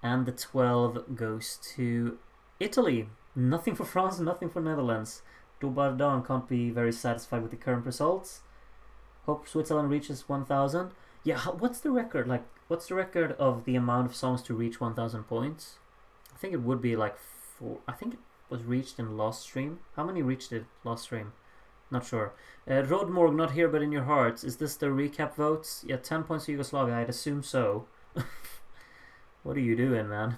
[SPEAKER 1] And the 12 goes to Italy. Nothing for France, nothing for Netherlands. Dobar Dan can't be very satisfied with the current results. Hope Switzerland reaches 1,000. Yeah, what's the record? Like, what's the record of the amount of songs to reach 1,000 points? I think it would be like 4. I think it was reached in last stream. How many reached it last stream? Not sure. Rodmorg, not here but in your hearts. Is this the recap votes? Yeah, 10 points to Yugoslavia. I'd assume so. What are you doing, man?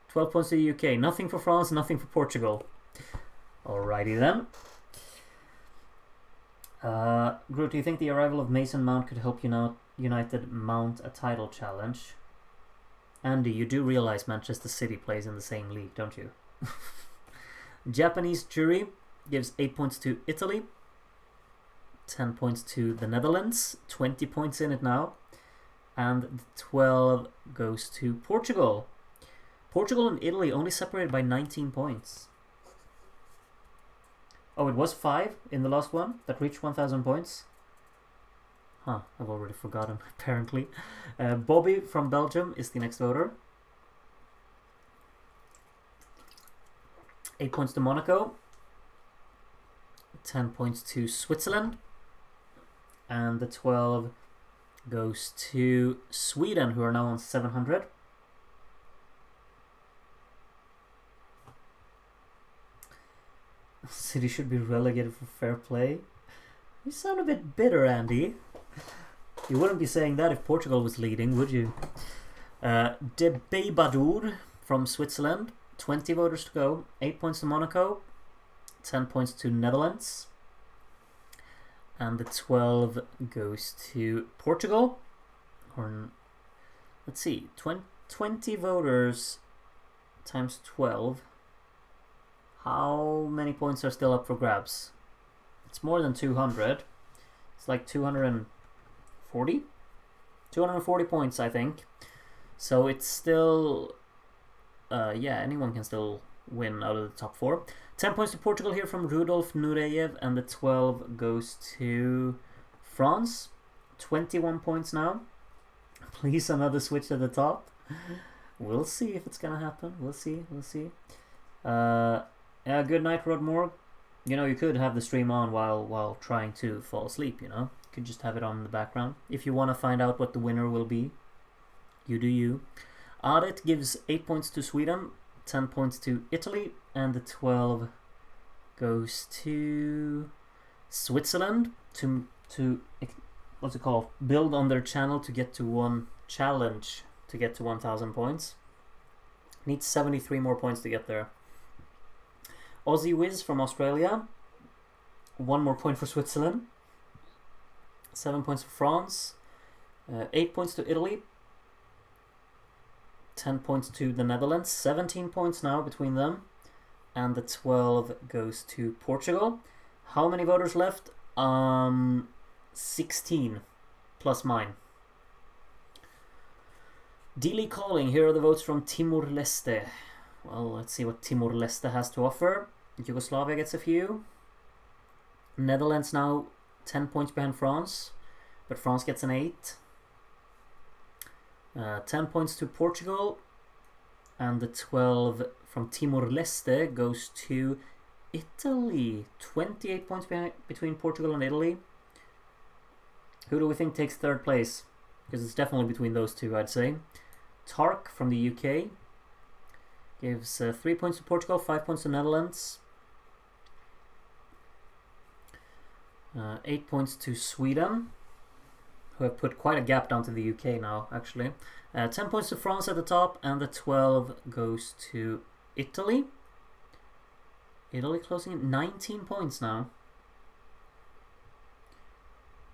[SPEAKER 1] 12 points to the UK. Nothing for France, nothing for Portugal. Alrighty then. Groot, do you think the arrival of Mason Mount could help United mount a title challenge? Andy, you do realize Manchester City plays in the same league, don't you? Japanese jury gives 8 points to Italy, 10 points to the Netherlands, 20 points in it now, and the 12 goes to Portugal. Portugal and Italy only separated by 19 points. Oh, it was 5 in the last one that reached 1,000 points. Huh, I've already forgotten, apparently. Bobby from Belgium is the next voter. 8 points to Monaco. 10 points to Switzerland. And the 12 goes to Sweden, who are now on 700. City should be relegated for fair play. You sound a bit bitter, Andy. You wouldn't be saying that if Portugal was leading, would you? De Beibadour from Switzerland. 20 voters to go. 8 points to Monaco. 10 points to Netherlands. And the 12 goes to Portugal. Or, let's see. 20 voters times 12. How many points are still up for grabs? It's more than 200. It's like 240? 240 points, I think. So it's still... yeah, anyone can still win out of the top 4. 10 points to Portugal here from Rudolf Nureyev, and the 12 goes to France. 21 points now. Please, another switch at the top. We'll see if it's gonna happen. We'll see. Yeah, good night, Rodmore. You know, you could have the stream on while trying to fall asleep, you know? You could just have it on in the background. If you want to find out what the winner will be, you do you. Adet gives 8 points to Sweden, 10 points to Italy, and the 12 goes to Switzerland to what's it called? Build on their channel to get to one challenge to get to 1,000 points. Needs 73 more points to get there. Aussie Wiz from Australia. 1 more point for Switzerland. 7 points for France. 8 points to Italy. 10 points to the Netherlands. 17 points now between them. And the 12 goes to Portugal. How many voters left? 16 plus mine. Dealey calling. Here are the votes from Timor-Leste. Well, let's see what Timor-Leste has to offer. Yugoslavia gets a few. Netherlands now 10 points behind France, but France gets an 8. 10 points to Portugal, and the 12 from Timor-Leste goes to Italy. 28 points between Portugal and Italy. Who do we think takes 3rd place? Because it's definitely between those two, I'd say. Tark from the UK gives 3 points to Portugal, 5 points to Netherlands. 8 points to Sweden, who have put quite a gap down to the UK now, actually. 10 points to France at the top, and the 12 goes to Italy. Italy closing at 19 points now.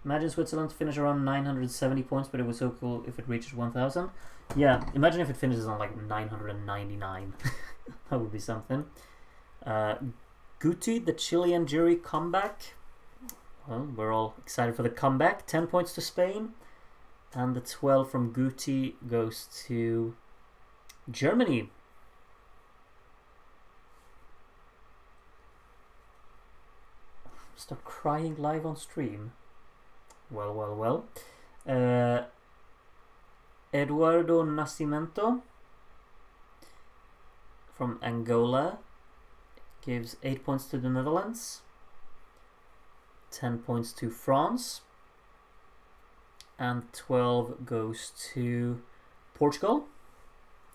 [SPEAKER 1] Imagine Switzerland to finish around 970 points, but it was so cool if it reaches 1000. Yeah, imagine if it finishes on like 999. That would be something. Guti, the Chilean jury comeback. Well, we're all excited for the comeback. 10 points to Spain. And the 12 from Guti goes to Germany. Start crying live on stream. Well. Eduardo Nascimento from Angola gives 8 points to the Netherlands, 10 points to France, and 12 goes to Portugal.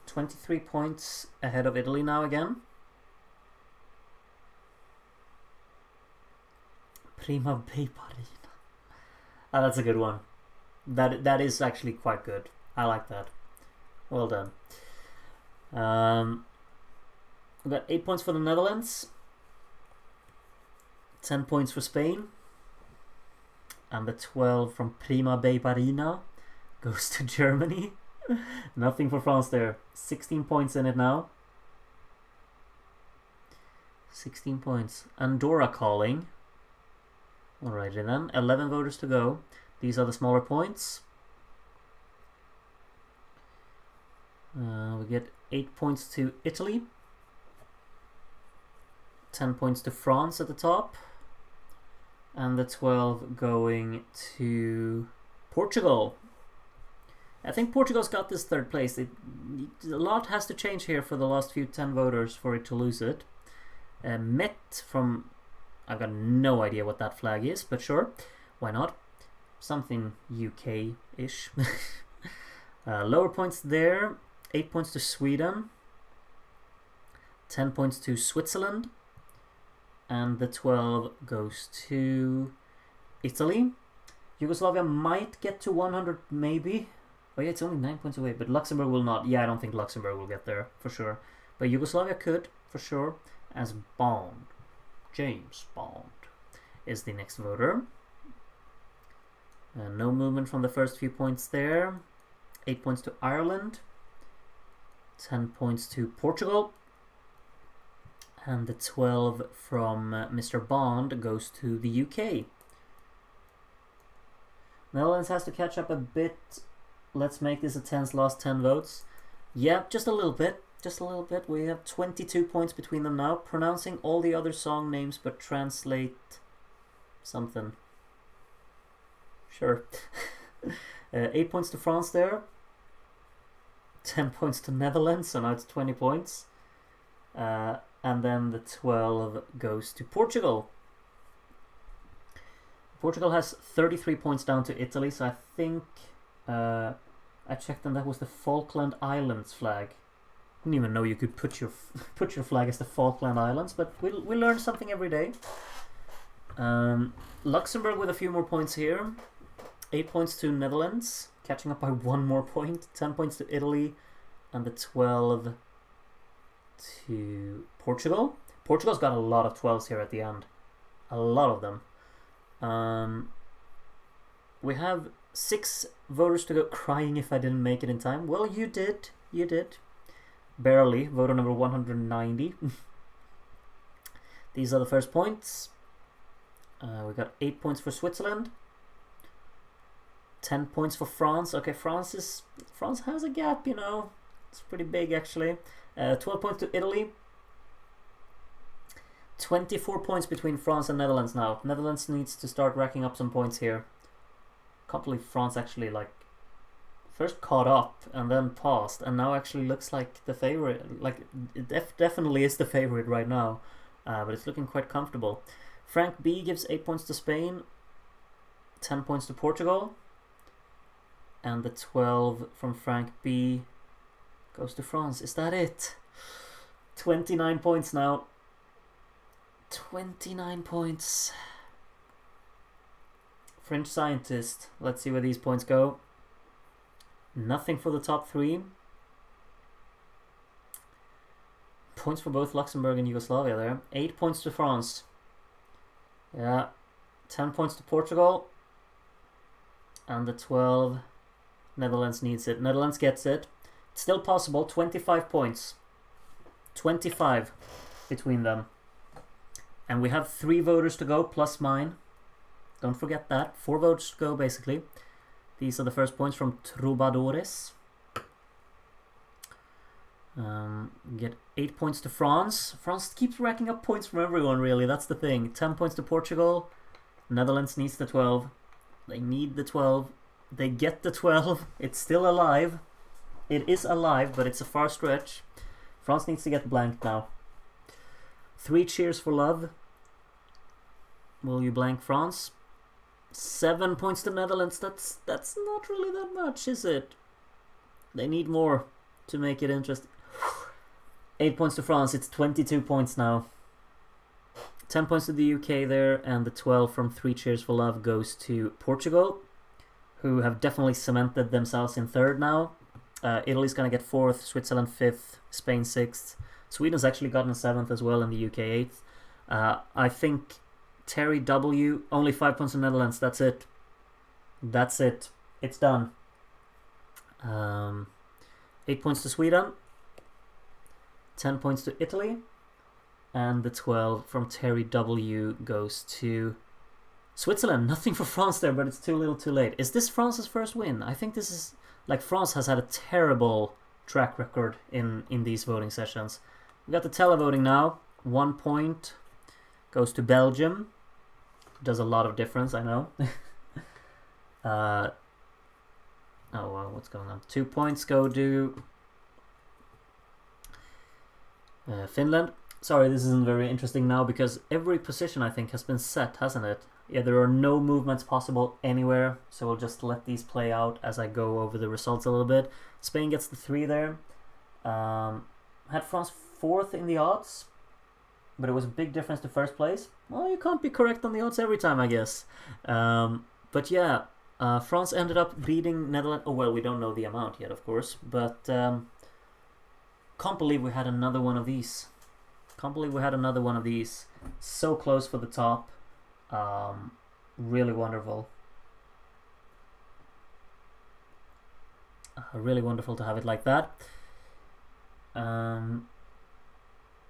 [SPEAKER 1] 23 points ahead of Italy now again. Prima Beiparina. Ah, that's a good one. That is actually quite good. I like that. Well done. We've got 8 points for the Netherlands, 10 points for Spain, and the 12 from Prima Beiparina goes to Germany. Nothing for France there. 16 points in it now. 16 points. Andorra calling. Alrighty then, 11 voters to go. These are the smaller points. We get 8 points to Italy, 10 points to France at the top, and the 12 going to Portugal. I think Portugal's got this third place. A lot has to change here for the last few 10 voters for it to lose it. Met from... I've got no idea what that flag is, but sure, why not? Something UK-ish. Lower points there. 8 points to Sweden. 10 points to Switzerland. And the 12 goes to Italy. Yugoslavia might get to 100, maybe. Oh yeah, it's only 9 points away, but Luxembourg will not. Yeah, I don't think Luxembourg will get there, for sure. But Yugoslavia could, for sure, as Bond. James Bond is the next voter. No movement from the first few points there. 8 points to Ireland. 10 points to Portugal. And the 12 from Mr. Bond goes to the UK. Netherlands has to catch up a bit. Let's make this a tense last 10 votes. Yeah, just a little bit. Just a little bit. We have 22 points between them now. Pronouncing all the other song names, but translate something. Sure. 8 points to France there. 10 points to Netherlands, so now it's 20 points. And then the 12 goes to Portugal. Portugal has 33 points down to Italy, so I think... I checked and that was the Falkland Islands flag. I didn't even know you could put your flag as the Falkland Islands, but we learn something every day. Luxembourg with a few more points here. 8 points to Netherlands, catching up by 1 more point. 10 points to Italy, and the 12 to Portugal. Portugal's got a lot of 12s here at the end. A lot of them. We have 6 voters to go. Crying if I didn't make it in time. Well, you did. You did. Barely. Voter number 190. These are the first points. We got 8 points for Switzerland. 10 points for France. Okay, France has a gap, you know. It's pretty big, actually. 12 points to Italy. 24 points between France and Netherlands now. Netherlands needs to start racking up some points here. Can't believe France actually, like, first caught up and then passed, and now actually looks like the favorite. Like, it definitely is the favorite right now, but it's looking quite comfortable. Frank B gives 8 points to Spain, 10 points to Portugal, and the 12 from Frank B goes to France. Is that it? 29 points now. 29 points French scientist. Let's see where these points go. Nothing for the top 3. Points for both Luxembourg and Yugoslavia there. 8 points to France. Yeah. 10 points to Portugal. And the 12. Netherlands needs it. Netherlands gets it. It's still possible. 25 points. 25 between them. And we have 3 voters to go, plus mine. Don't forget that. 4 votes to go, basically. These are the first points from Troubadours. Get 8 points to France. France keeps racking up points from everyone, really. That's the thing. 10 points to Portugal. Netherlands needs the 12. They need the 12. They get the 12. It's still alive. It is alive, but it's a far stretch. France needs to get blanked now. 3 cheers for love. Will you blank France? 7 points to Netherlands. That's not really that much, is it? They need more to make it interesting. 8 points to France. It's 22 points now. 10 points to the UK there, and the 12 from 3 cheers for love goes to Portugal, who have definitely cemented themselves in 3rd now. Italy's gonna get 4th, Switzerland 5th, Spain 6th. Sweden's actually gotten 7th as well, and the UK 8th. I think Terry W, only 5 points to Netherlands. That's it. That's it. It's done. 8 points to Sweden. 10 points to Italy. And the 12 from Terry W goes to Switzerland. Nothing for France there, but it's too little too late. Is this France's first win? I think this is... Like, France has had a terrible track record in these voting sessions. We got the televoting now. 1 point goes to Belgium. Does a lot of difference, I know. Oh, wow, what's going on? 2 points go to Finland. Sorry, this isn't very interesting now because every position, I think, has been set, hasn't it? Yeah, there are no movements possible anywhere, so we'll just let these play out as I go over the results a little bit. Spain gets the 3 there. Had France 4th in the odds, but it was a big difference to 1st place. Well, you can't be correct on the odds every time, I guess. But yeah, France ended up beating Netherlands. Oh, well, we don't know the amount yet, of course, but can't believe we had another one of these. Can't believe we had another one of these. So close for the top. Really wonderful. Really wonderful to have it like that.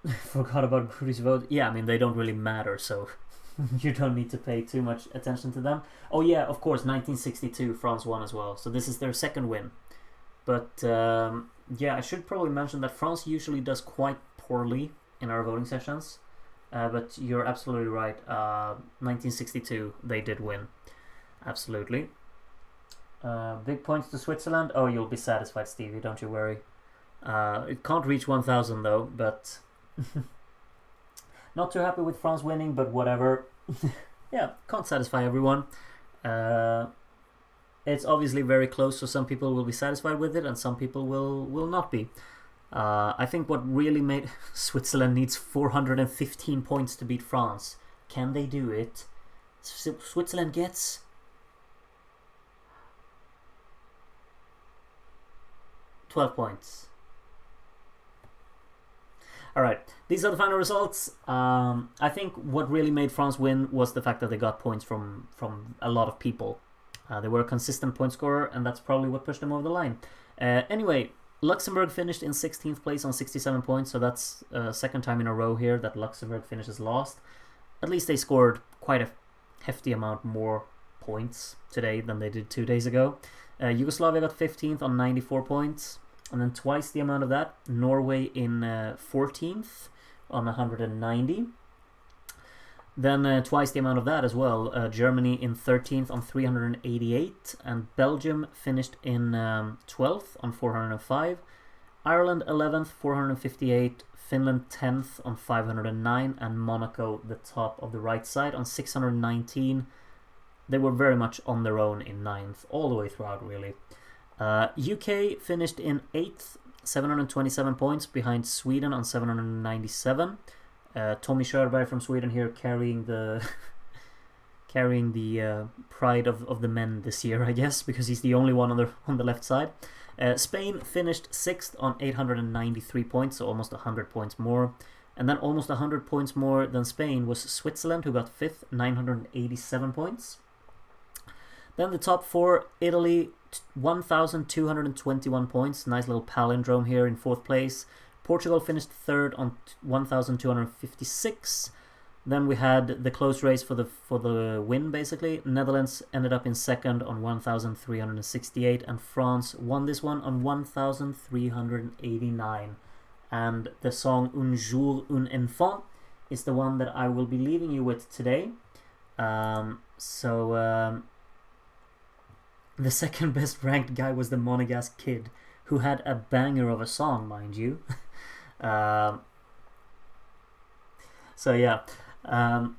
[SPEAKER 1] Forgot about Grudy's vote. Yeah, I mean, they don't really matter, so you don't need to pay too much attention to them. Oh yeah, of course, 1962, France won as well. So this is their 2nd win. But yeah, I should probably mention that France usually does quite poorly in our voting sessions. But you're absolutely right. 1962, they did win. Absolutely. Big points to Switzerland. Oh, you'll be satisfied, Stevie, don't you worry. It can't reach 1,000 though, but... Not too happy with France winning, but whatever. Yeah, can't satisfy everyone. It's obviously very close, so some people will be satisfied with it and some people will not be. I think what really made... Switzerland needs 415 points to beat France. Can they do it? Switzerland gets... $12 points. Alright, these are the final results. I think what really made France win was the fact that they got points from a lot of people. They were a consistent point scorer, and that's probably what pushed them over the line. Anyway, Luxembourg finished in 16th place on 67 points, so that's 2nd time in a row here that Luxembourg finishes last. At least they scored quite a hefty amount more points today than they did 2 days ago. Yugoslavia got 15th on 94 points, and then twice the amount of that, Norway in 14th on 190. Then twice the amount of that as well, Germany in 13th on 388, and Belgium finished in 12th on 405, Ireland 11th, 458, Finland 10th on 509, and Monaco, the top of the right side, on 619. They were very much on their own in 9th, all the way throughout, really. UK finished in 8th, 727 points, behind Sweden on 797. Tommy Körberg from Sweden here carrying the carrying the pride of the men this year, I guess, because he's the only one on the left side. Spain finished 6th on 893 points, so almost 100 points more. And then almost 100 points more than Spain was Switzerland, who got 5th, 987 points. Then the top 4, Italy, 1,221 points. Nice little palindrome here in 4th place. Portugal finished 3rd on 1,256. Then we had the close race for the win, basically. Netherlands ended up in 2nd on 1,368, and France won this one on 1,389. And the song Un jour, un enfant is the one that I will be leaving you with today. The second best ranked guy was the Monegasque Kid, who had a banger of a song, mind you.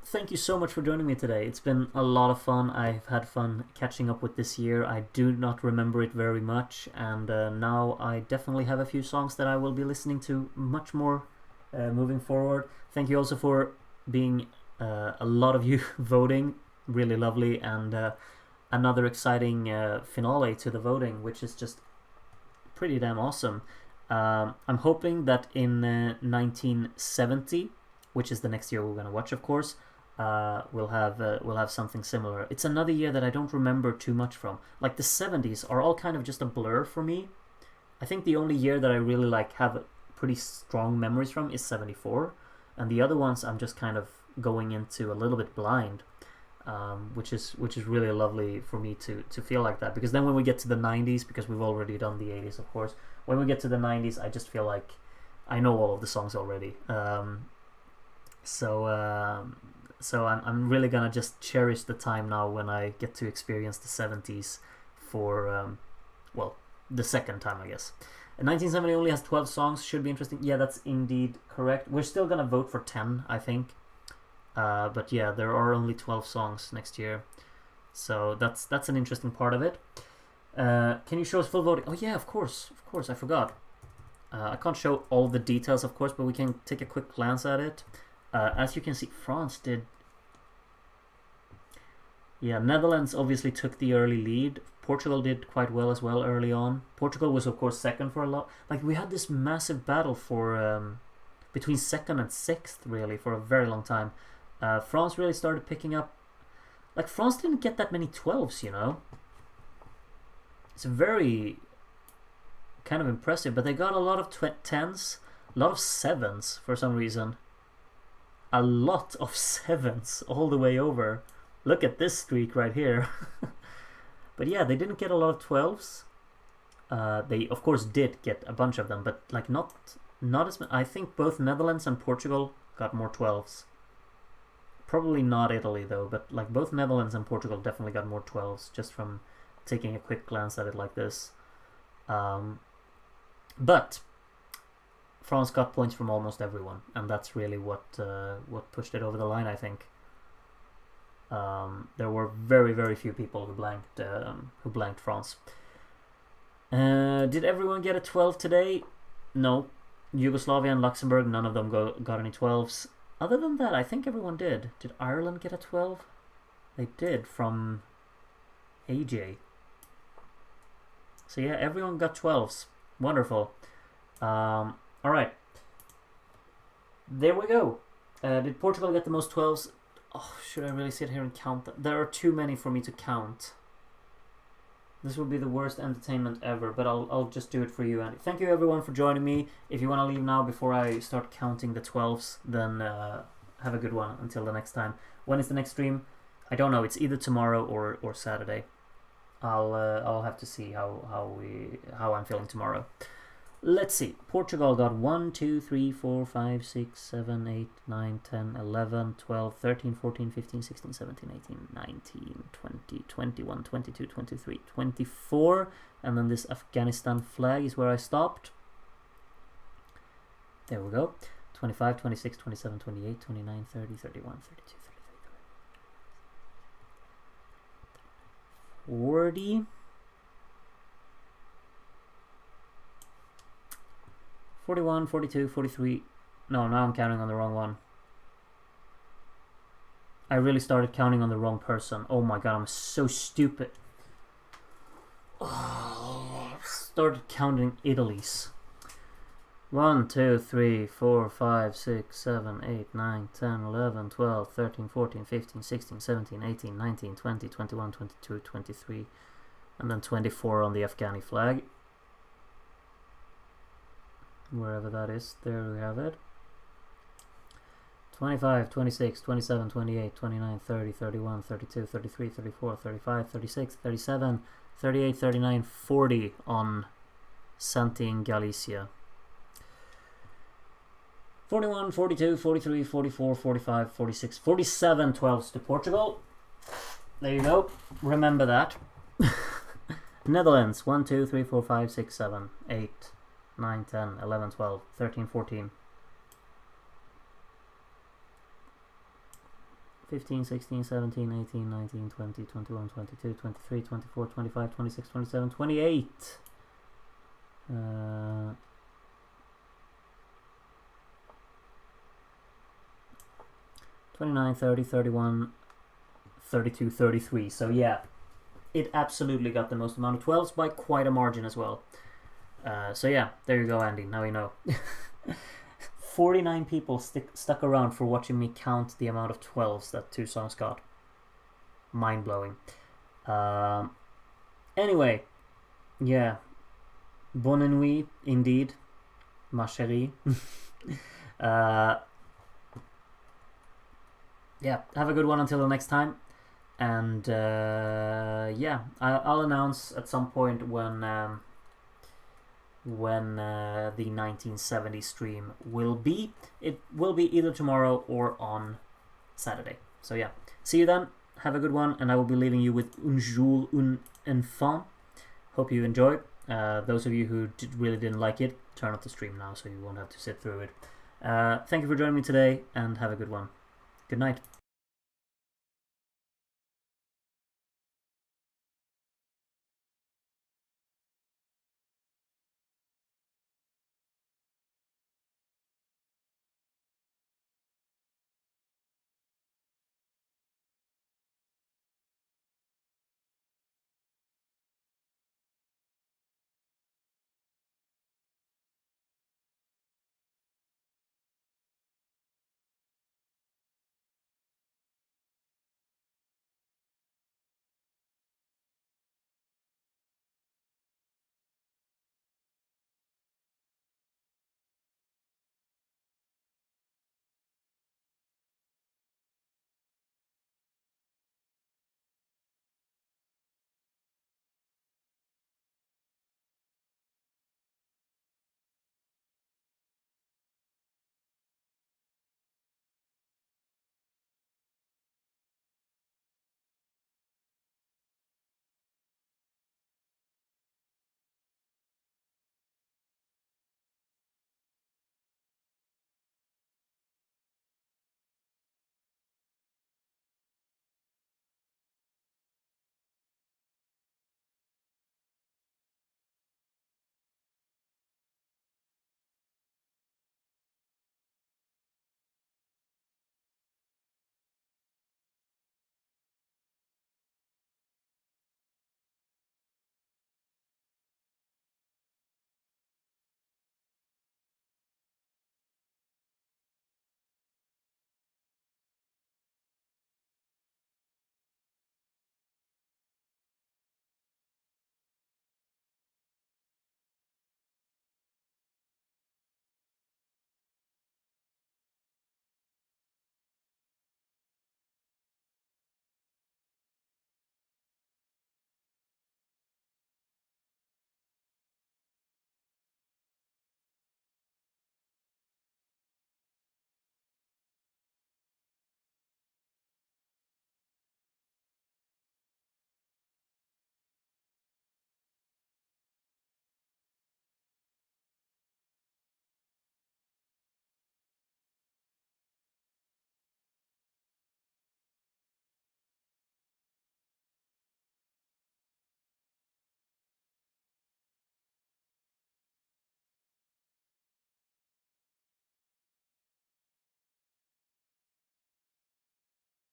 [SPEAKER 1] Thank you so much for joining me today. It's been a lot of fun. I've had fun catching up with this year. I do not remember it very much, and now I definitely have a few songs that I will be listening to much more moving forward. Thank you also for being a lot of you voting. Really lovely, and another exciting finale to the voting, which is just pretty damn awesome. I'm hoping that in 1970, which is the next year we're going to watch, of course, we'll have something similar. It's another year that I don't remember too much from. Like the 70s are all kind of just a blur for me. I think the only year that I really have pretty strong memories from is 74, and the other ones I'm just kind of going into a little bit blind, which is really lovely for me to feel like that, because then when we get to the 90s, because we've already done the 80s, of course, when we get to the 90s, I just feel like I know all of the songs already. So I'm really gonna just cherish the time now when I get to experience the 70s for the second time, I guess. And 1970 only has 12 songs. Should be interesting. Yeah, that's indeed correct. We're still gonna vote for 10, I think. But yeah, there are only 12 songs next year, so that's an interesting part of it. Can you show us full voting? Oh yeah, of course, I forgot. I can't show all the details, of course, but we can take a quick glance at it. As you can see, France did. Yeah, Netherlands obviously took the early lead. Portugal did quite well as well early on. Portugal was, of course, second for a lot. Like, we had this massive battle for between 2nd and 6th, really, for a very long time. France really started picking up. Like, France didn't get that many 12s, you know. It's very kind of impressive, but they got a lot of 10s, a lot of 7s for some reason. A lot of 7s all the way over. Look at this streak right here. But yeah, they didn't get a lot of 12s. They of course did get a bunch of them, but like not as many. I think both Netherlands and Portugal got more 12s. Probably not Italy though, but like both Netherlands and Portugal definitely got more 12s just from taking a quick glance at it like this. But France got points from almost everyone, and that's really what pushed it over the line, I think. There were very, very few people who blanked France. Did everyone get a 12 today? No. Yugoslavia and Luxembourg, none of them got any 12s. Other than that, I think everyone did. Did Ireland get a 12? They did, from AJ. So yeah, everyone got 12s. Wonderful. Alright. There we go. Did Portugal get the most 12s? Oh, should I really sit here and count them? There are too many for me to count. This would be the worst entertainment ever, but I'll just do it for you. And thank you everyone for joining me. If you want to leave now before I start counting the 12s, then have a good one until the next time. When is the next stream? I don't know. It's either tomorrow or Saturday. I'll have to see how I'm feeling tomorrow. Let's see. Portugal got 1, 2, 3, 4, 5, 6, 7, 8, 9, 10, 11, 12, 13, 14, 15, 16, 17, 18, 19, 20, 21, 22, 23, 24. And then this Afghanistan flag is where I stopped. There we go. 25, 26, 27, 28, 29, 30, 31, 32, 33, 40. 41, 42, 43. No, now I'm counting on the wrong one. I really started counting on the wrong person. Oh my god, I'm so stupid. Oh, started counting Italy's. 1, 2, 3, 4, 5, 6, 7, 8, 9, 10, 11, 12, 13, 14, 15, 16, 17, 18, 19, 20, 21, 22, 23, and then 24 on the Afghani flag. Wherever that is, there we have it. 25, 26, 27, 28, 29, 30, 31, 32, 33, 34, 35, 36, 37, 38, 39, 40 on Santi in Galicia. 41, 42, 43, 44, 45, 46, 47 12s to Portugal. There you go. Remember that. Netherlands 1, 2, 3, 4, 5, 6, 7, 8, 9, 10, 11, 12, 13, 14. 15, 16, 17, 18, 19, 20, 21, 22, 23, 24, 25, 26, 27, 28. 29, 30, 31, 32, 33. So yeah, it absolutely got the most amount of 12s by quite a margin as well. So yeah, there you go, Andy. Now you know. 49 people stuck around for watching me count the amount of 12s that two songs got. Mind-blowing. Anyway, yeah. Bonne nuit, indeed. Ma chérie. Yeah, have a good one until the next time. And yeah, I'll announce at some point when the 1970 stream will be. It will be either tomorrow or on Saturday. So yeah, see you then. Have a good one, and I will be leaving you with Un jour un enfant. Hope you enjoy. Those of you who really didn't like it, turn off the stream now so you won't have to sit through it. Thank you for joining me today, and have a good one. Good night.